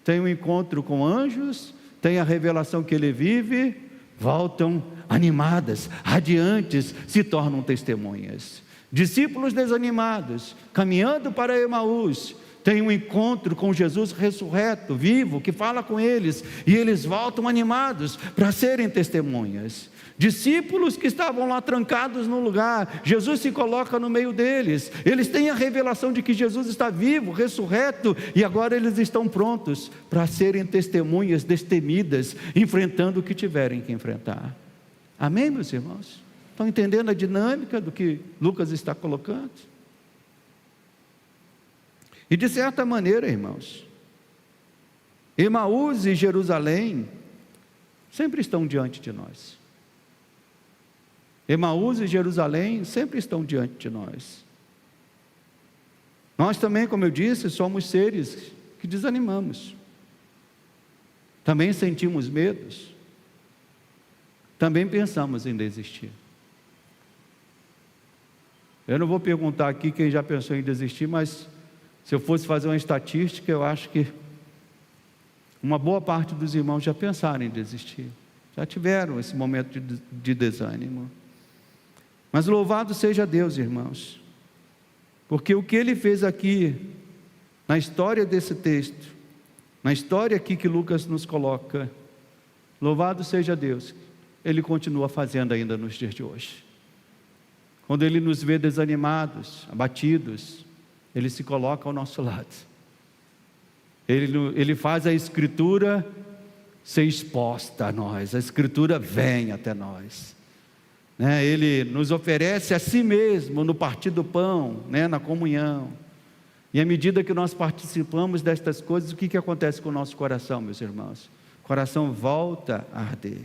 tem um encontro com anjos, tem a revelação que ele vive, voltam animadas, radiantes, se tornam testemunhas. Discípulos desanimados, caminhando para Emaús, têm um encontro com Jesus ressurreto, vivo, que fala com eles, e eles voltam animados para serem testemunhas. Discípulos que estavam lá trancados no lugar, Jesus se coloca no meio deles, eles têm a revelação de que Jesus está vivo, ressurreto, e agora eles estão prontos para serem testemunhas destemidas, enfrentando o que tiverem que enfrentar. Amém, meus irmãos? Estão entendendo a dinâmica do que Lucas está colocando? E de certa maneira, irmãos, Emaús e Jerusalém sempre estão diante de nós. Emaús e Jerusalém sempre estão diante de nós. Nós também, como eu disse, somos seres que desanimamos. Também sentimos medos. Também pensamos em desistir. Eu não vou perguntar aqui quem já pensou em desistir, mas se eu fosse fazer uma estatística, eu acho que uma boa parte dos irmãos já pensaram em desistir, já tiveram esse momento de desânimo. Mas louvado seja Deus, irmãos, porque o que Ele fez aqui, na história desse texto, na história aqui que Lucas nos coloca, louvado seja Deus, Ele continua fazendo ainda nos dias de hoje. Quando Ele nos vê desanimados, abatidos, Ele se coloca ao nosso lado. Ele faz a Escritura ser exposta a nós, a Escritura vem até nós. Ele nos oferece a si mesmo no partir do pão, na comunhão. E à medida que nós participamos destas coisas, o que acontece com o nosso coração, meus irmãos? O coração volta a arder.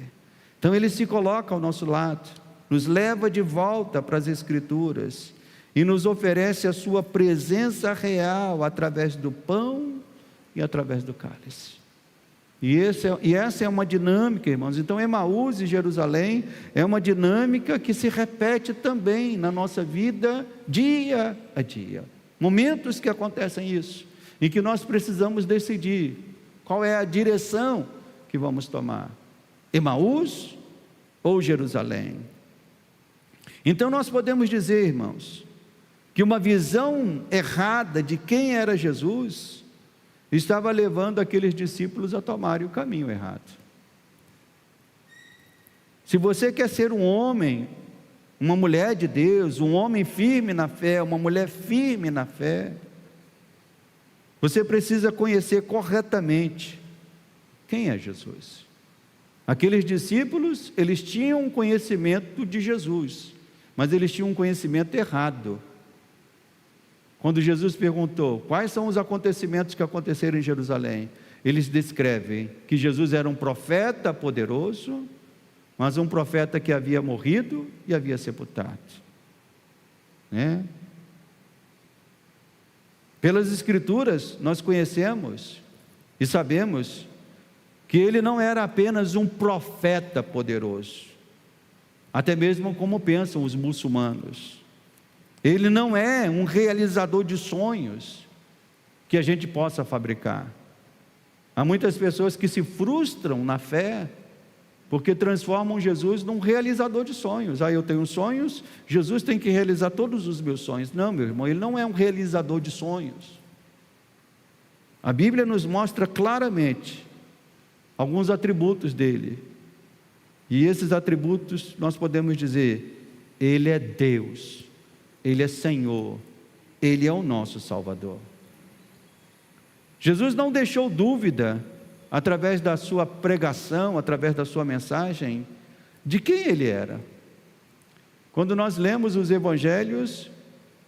Então Ele se coloca ao nosso lado, nos leva de volta para as Escrituras e nos oferece a sua presença real através do pão e através do cálice. E essa é uma dinâmica, irmãos. Então Emaús e Jerusalém é uma dinâmica que se repete também na nossa vida dia a dia. Momentos que acontecem isso, em que nós precisamos decidir qual é a direção que vamos tomar: Emaús ou Jerusalém? Então nós podemos dizer, irmãos, que uma visão errada de quem era Jesus estava levando aqueles discípulos a tomarem o caminho errado. Se você quer ser um homem, uma mulher de Deus, um homem firme na fé, uma mulher firme na fé, você precisa conhecer corretamente quem é Jesus. Aqueles discípulos, eles tinham um conhecimento de Jesus, mas eles tinham um conhecimento errado. quando Jesus perguntou quais são os acontecimentos que aconteceram em Jerusalém, eles descrevem que Jesus era um profeta poderoso, mas um profeta que havia morrido e havia sepultado, né? Pelas Escrituras nós conhecemos e sabemos que ele não era apenas um profeta poderoso, até mesmo como pensam os muçulmanos. Ele não é um realizador de sonhos que a gente possa fabricar. Há muitas pessoas que se frustram na fé porque transformam Jesus num realizador de sonhos. Eu tenho sonhos, Jesus tem que realizar todos os meus sonhos. Não, meu irmão, ele não é um realizador de sonhos. A Bíblia nos mostra claramente alguns atributos dele, e esses atributos nós podemos dizer: ele é Deus, ele é Senhor, ele é o nosso Salvador. Jesus não deixou dúvida, através da sua pregação, através da sua mensagem, de quem ele era. Quando nós lemos os evangelhos,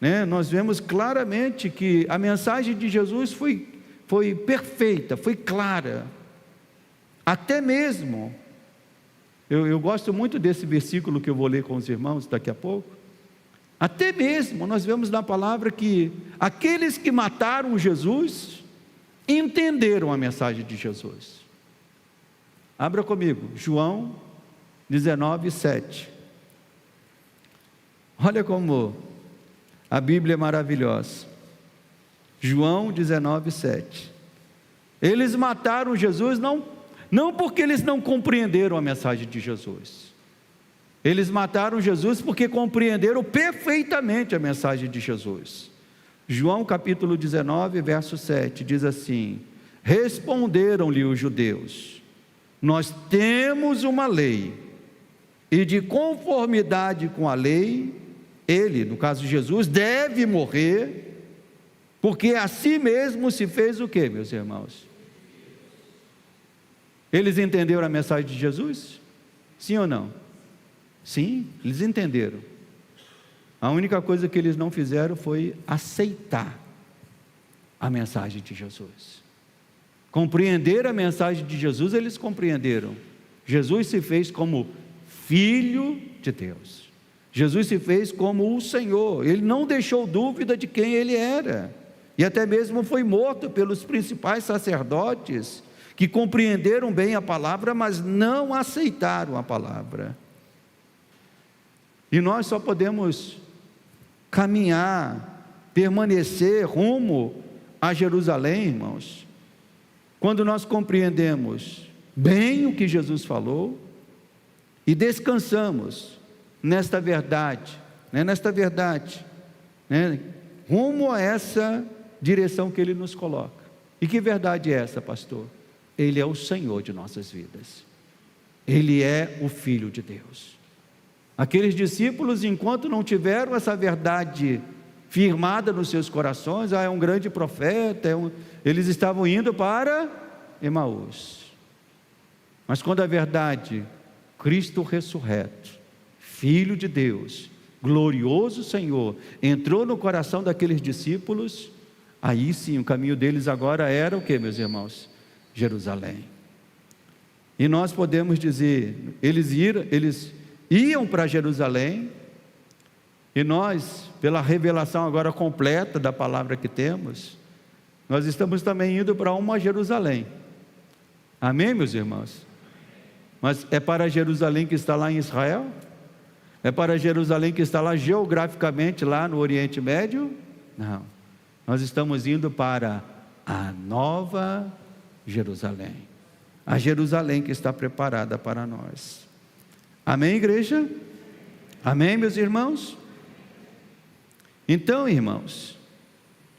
né, nós vemos claramente que a mensagem de Jesus foi perfeita, foi clara. Até mesmo, eu gosto muito desse versículo que eu vou ler com os irmãos daqui a pouco. Até mesmo nós vemos na palavra que aqueles que mataram Jesus entenderam a mensagem de Jesus. Abra comigo, João 19:7. Olha como a Bíblia é maravilhosa. João 19:7. Eles mataram Jesus não porque eles não compreenderam a mensagem de Jesus. Eles mataram Jesus porque compreenderam perfeitamente a mensagem de Jesus. João capítulo 19, verso 7, diz assim: responderam-lhe os judeus: nós temos uma lei, e de conformidade com a lei, ele, no caso de Jesus, deve morrer, porque a si mesmo se fez o quê, meus irmãos? Eles entenderam a mensagem de Jesus? Sim ou não? Sim, eles entenderam. A única coisa que eles não fizeram foi aceitar a mensagem de Jesus. Compreender a mensagem de Jesus, eles compreenderam. Jesus se fez como Filho de Deus. Jesus se fez como o Senhor. Ele não deixou dúvida de quem ele era. E até mesmo foi morto pelos principais sacerdotes, que compreenderam bem a palavra, mas não aceitaram a palavra. E nós só podemos caminhar, permanecer rumo a Jerusalém, irmãos, quando nós compreendemos bem o que Jesus falou e descansamos nesta verdade, rumo a essa direção que Ele nos coloca. E que verdade é essa, pastor? Ele é o Senhor de nossas vidas, Ele é o Filho de Deus. Aqueles discípulos, enquanto não tiveram essa verdade firmada nos seus corações, é um grande profeta, eles estavam indo para Emaús. Mas quando a verdade, Cristo ressurreto, Filho de Deus, glorioso Senhor, entrou no coração daqueles discípulos, aí sim, o caminho deles agora era o que, meus irmãos? Jerusalém. E nós podemos dizer, eles iam para Jerusalém, e nós, pela revelação agora completa da palavra que temos, nós estamos também indo para uma Jerusalém. Amém, meus irmãos? Mas é para Jerusalém que está lá em Israel? É para Jerusalém que está lá geograficamente, lá no Oriente Médio? Não, nós estamos indo para a nova Jerusalém, a Jerusalém que está preparada para nós. Amém, igreja? Amém, meus irmãos? Então, irmãos,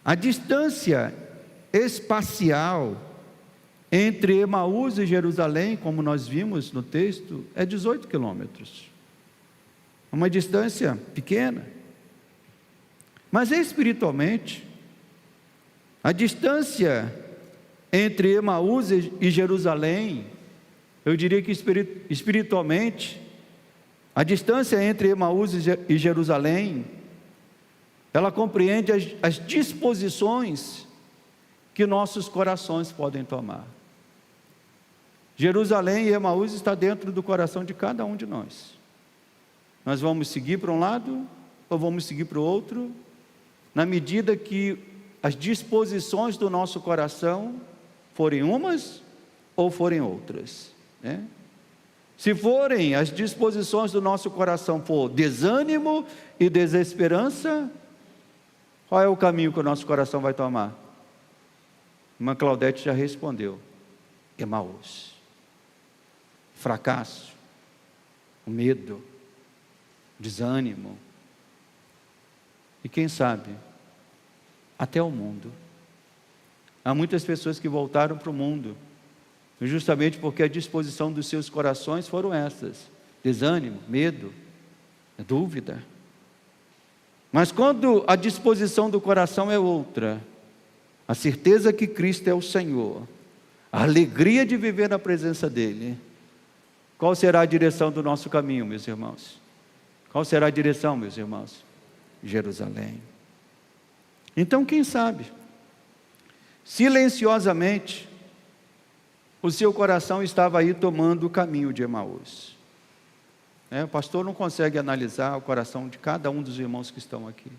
a distância espacial entre Emaús e Jerusalém, como nós vimos no texto, é 18 quilômetros. Uma distância pequena. Mas espiritualmente, a distância entre Emaús e Jerusalém, eu diria que espiritualmente, a distância entre Emaús e Jerusalém ela compreende as disposições que nossos corações podem tomar. Jerusalém e Emaús está dentro do coração de cada um de nós. Nós vamos seguir para um lado ou vamos seguir para o outro, na medida que as disposições do nosso coração forem umas ou forem outras, né? Se forem as disposições do nosso coração for desânimo e desesperança, qual é o caminho que o nosso coração vai tomar? Irmã Claudete já respondeu: Emaús. Fracasso, o medo, desânimo, e quem sabe, até o mundo. Há muitas pessoas que voltaram para o mundo, justamente porque a disposição dos seus corações foram essas: desânimo, medo, dúvida. Mas quando a disposição do coração é outra, a certeza que Cristo é o Senhor, a alegria de viver na presença dEle, qual será a direção do nosso caminho, meus irmãos? Qual será a direção, meus irmãos? Jerusalém. Então, quem sabe, silenciosamente, o seu coração estava aí tomando o caminho de Emaús. O pastor não consegue analisar o coração de cada um dos irmãos que estão aqui.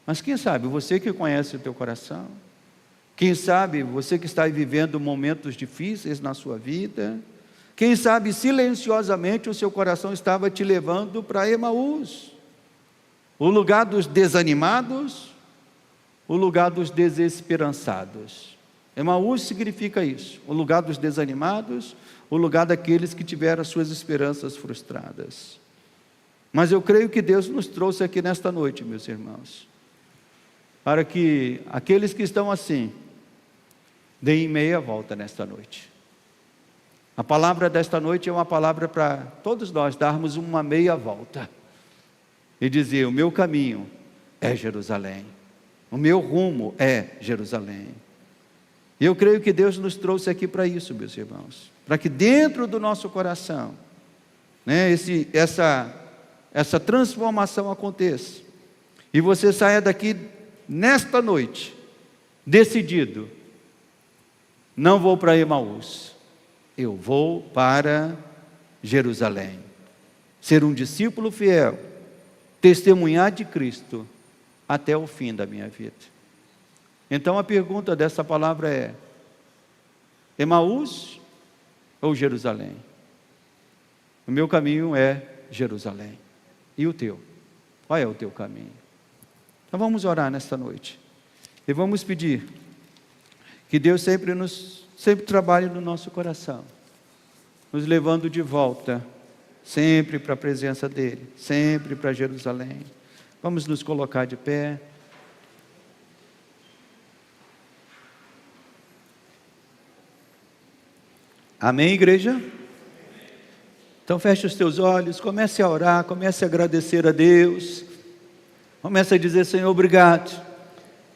Mas quem sabe, você que conhece o teu coração, quem sabe, você que está aí vivendo momentos difíceis na sua vida, quem sabe, silenciosamente, o seu coração estava te levando para Emaús, o lugar dos desanimados, o lugar dos desesperançados. Emaús significa isso, o lugar dos desanimados, o lugar daqueles que tiveram as suas esperanças frustradas. Mas eu creio que Deus nos trouxe aqui nesta noite, meus irmãos, para que aqueles que estão assim, deem meia volta nesta noite. A palavra desta noite é uma palavra para todos nós darmos uma meia volta e dizer: o meu caminho é Jerusalém, o meu rumo é Jerusalém. E eu creio que Deus nos trouxe aqui para isso, meus irmãos, para que dentro do nosso coração, né, essa transformação aconteça, e você saia daqui nesta noite decidido: não vou para Emaús, eu vou para Jerusalém, ser um discípulo fiel, testemunhar de Cristo até o fim da minha vida. Então a pergunta dessa palavra é: Emaús ou Jerusalém? O meu caminho é Jerusalém. E o teu? Qual é o teu caminho? Então vamos orar nesta noite e vamos pedir que Deus sempre trabalhe no nosso coração, nos levando de volta, sempre para a presença dEle, sempre para Jerusalém. Vamos nos colocar de pé. Amém, igreja? Então feche os teus olhos, comece a orar, comece a agradecer a Deus, comece a dizer: Senhor, obrigado,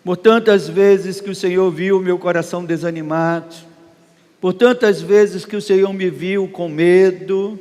por tantas vezes que o Senhor viu o meu coração desanimado, por tantas vezes que o Senhor me viu com medo,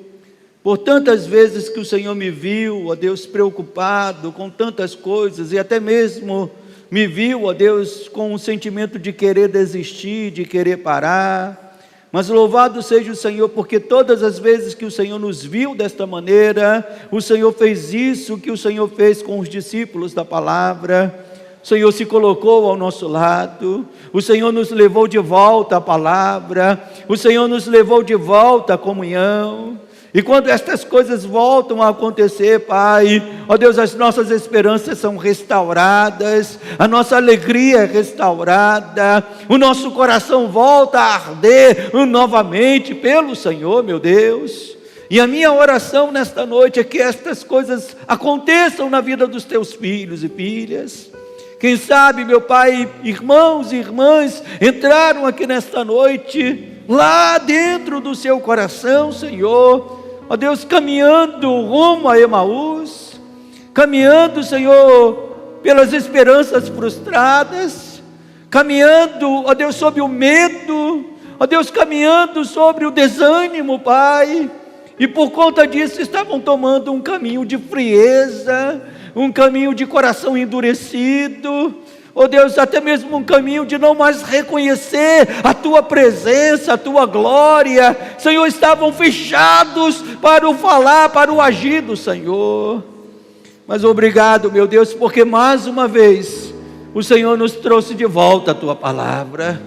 por tantas vezes que o Senhor me viu, ó Deus, preocupado com tantas coisas, e até mesmo me viu, ó Deus, com um sentimento de querer desistir, de querer parar. Mas louvado seja o Senhor, porque todas as vezes que o Senhor nos viu desta maneira, o Senhor fez isso que o Senhor fez com os discípulos da palavra. O Senhor se colocou ao nosso lado, o Senhor nos levou de volta à palavra, o Senhor nos levou de volta à comunhão. E quando estas coisas voltam a acontecer, Pai, ó Deus, as nossas esperanças são restauradas, a nossa alegria é restaurada, o nosso coração volta a arder novamente pelo Senhor, meu Deus. E a minha oração nesta noite é que estas coisas aconteçam na vida dos teus filhos e filhas. Quem sabe, meu Pai, irmãos e irmãs entraram aqui nesta noite, lá dentro do seu coração, Senhor, ó Deus, caminhando rumo a Emaús, caminhando, Senhor, pelas esperanças frustradas, caminhando, ó Deus, sobre o medo, ó Deus, caminhando sobre o desânimo, Pai, e por conta disso estavam tomando um caminho de frieza, um caminho de coração endurecido, ó Deus, até mesmo um caminho de não mais reconhecer a Tua presença, a Tua glória. Senhor, estavam fechados para o falar, para o agir do Senhor. Mas obrigado, meu Deus, porque mais uma vez o Senhor nos trouxe de volta a Tua palavra.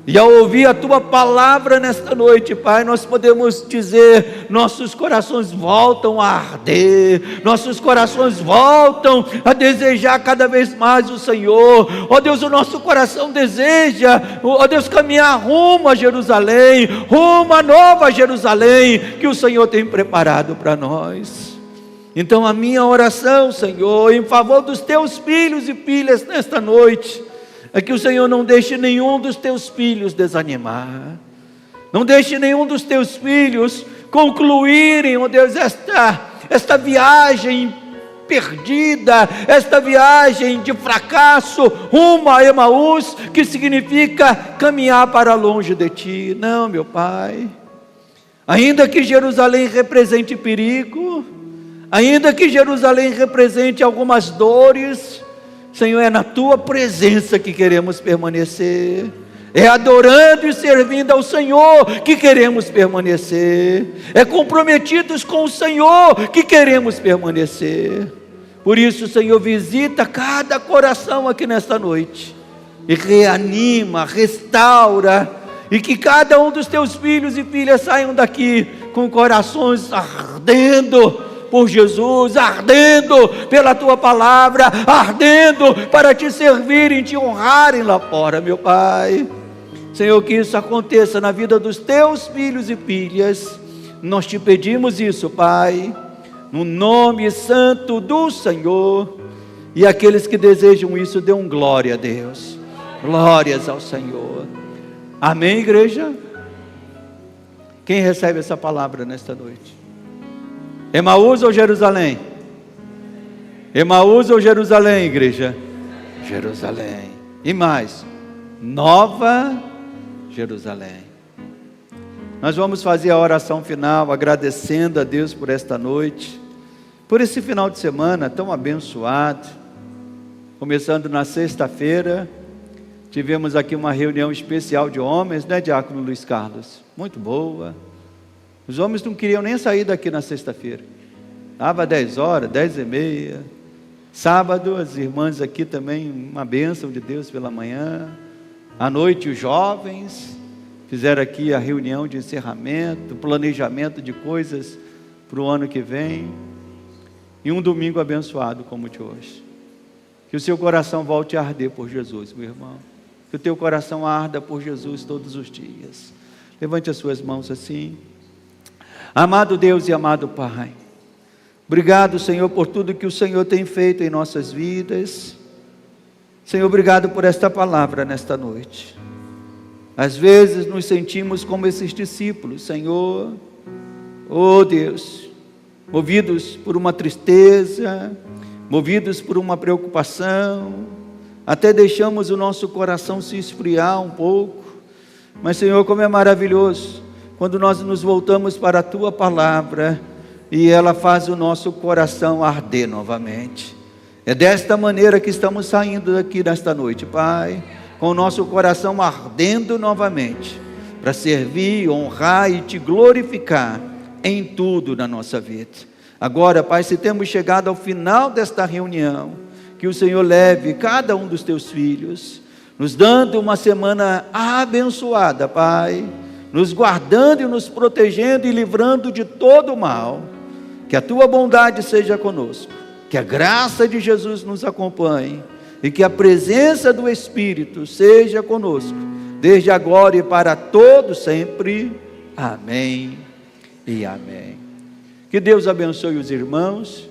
E ao ouvir a Tua palavra nesta noite, Pai, nós podemos dizer: nossos corações voltam a arder, nossos corações voltam a desejar cada vez mais o Senhor. Ó Deus, o nosso coração deseja, ó Deus, caminhar rumo a Jerusalém, rumo a nova Jerusalém, que o Senhor tem preparado para nós. Então a minha oração, Senhor, em favor dos Teus filhos e filhas nesta noite, é que o Senhor não deixe nenhum dos Teus filhos desanimar, não deixe nenhum dos Teus filhos concluírem, ó Deus, esta viagem perdida, esta viagem de fracasso rumo a Emaús, que significa caminhar para longe de Ti. Não, meu Pai, ainda que Jerusalém represente perigo, ainda que Jerusalém represente algumas dores, Senhor, é na Tua presença que queremos permanecer, é adorando e servindo ao Senhor que queremos permanecer, é comprometidos com o Senhor que queremos permanecer. Por isso, Senhor, visita cada coração aqui nesta noite, e reanima, restaura, e que cada um dos Teus filhos e filhas saiam daqui com corações ardendo por Jesus, ardendo pela Tua palavra, ardendo para Te servirem, Te honrarem lá fora, meu Pai. Senhor, que isso aconteça na vida dos Teus filhos e filhas. Nós Te pedimos isso, Pai, no nome santo do Senhor. E aqueles que desejam isso, dêem glória a Deus, glórias ao Senhor. Amém, igreja? Quem recebe essa palavra nesta noite? Emaús ou Jerusalém? Emaús ou Jerusalém, igreja? Jerusalém. E mais, Nova Jerusalém. Nós vamos fazer a oração final, agradecendo a Deus por esta noite, por esse final de semana tão abençoado. Começando na sexta-feira, tivemos aqui uma reunião especial de homens, né, Diácono Luiz Carlos? Muito boa. Os homens não queriam nem sair daqui na sexta-feira. Estava 10 horas, 10h30. Sábado, as irmãs aqui também, uma bênção de Deus pela manhã. À noite, os jovens fizeram aqui a reunião de encerramento, planejamento de coisas para o ano que vem. E um domingo abençoado como o de hoje. Que o seu coração volte a arder por Jesus, meu irmão. Que o teu coração arda por Jesus todos os dias. Levante as suas mãos assim. Amado Deus e amado Pai, obrigado, Senhor, por tudo que o Senhor tem feito em nossas vidas. Senhor, obrigado por esta palavra nesta noite. Às vezes nos sentimos como esses discípulos, Senhor, oh Deus, movidos por uma tristeza, movidos por uma preocupação, até deixamos o nosso coração se esfriar um pouco. Mas, Senhor, como é maravilhoso quando nós nos voltamos para a Tua palavra e ela faz o nosso coração arder novamente. É desta maneira que estamos saindo daqui nesta noite, Pai, com o nosso coração ardendo novamente, para servir, honrar e Te glorificar em tudo na nossa vida. Agora, Pai, se temos chegado ao final desta reunião, que o Senhor leve cada um dos Teus filhos, nos dando uma semana abençoada, Pai, nos guardando e nos protegendo e livrando de todo o mal. Que a Tua bondade seja conosco, que a graça de Jesus nos acompanhe e que a presença do Espírito seja conosco, desde agora e para todo sempre. Amém e amém. Que Deus abençoe os irmãos.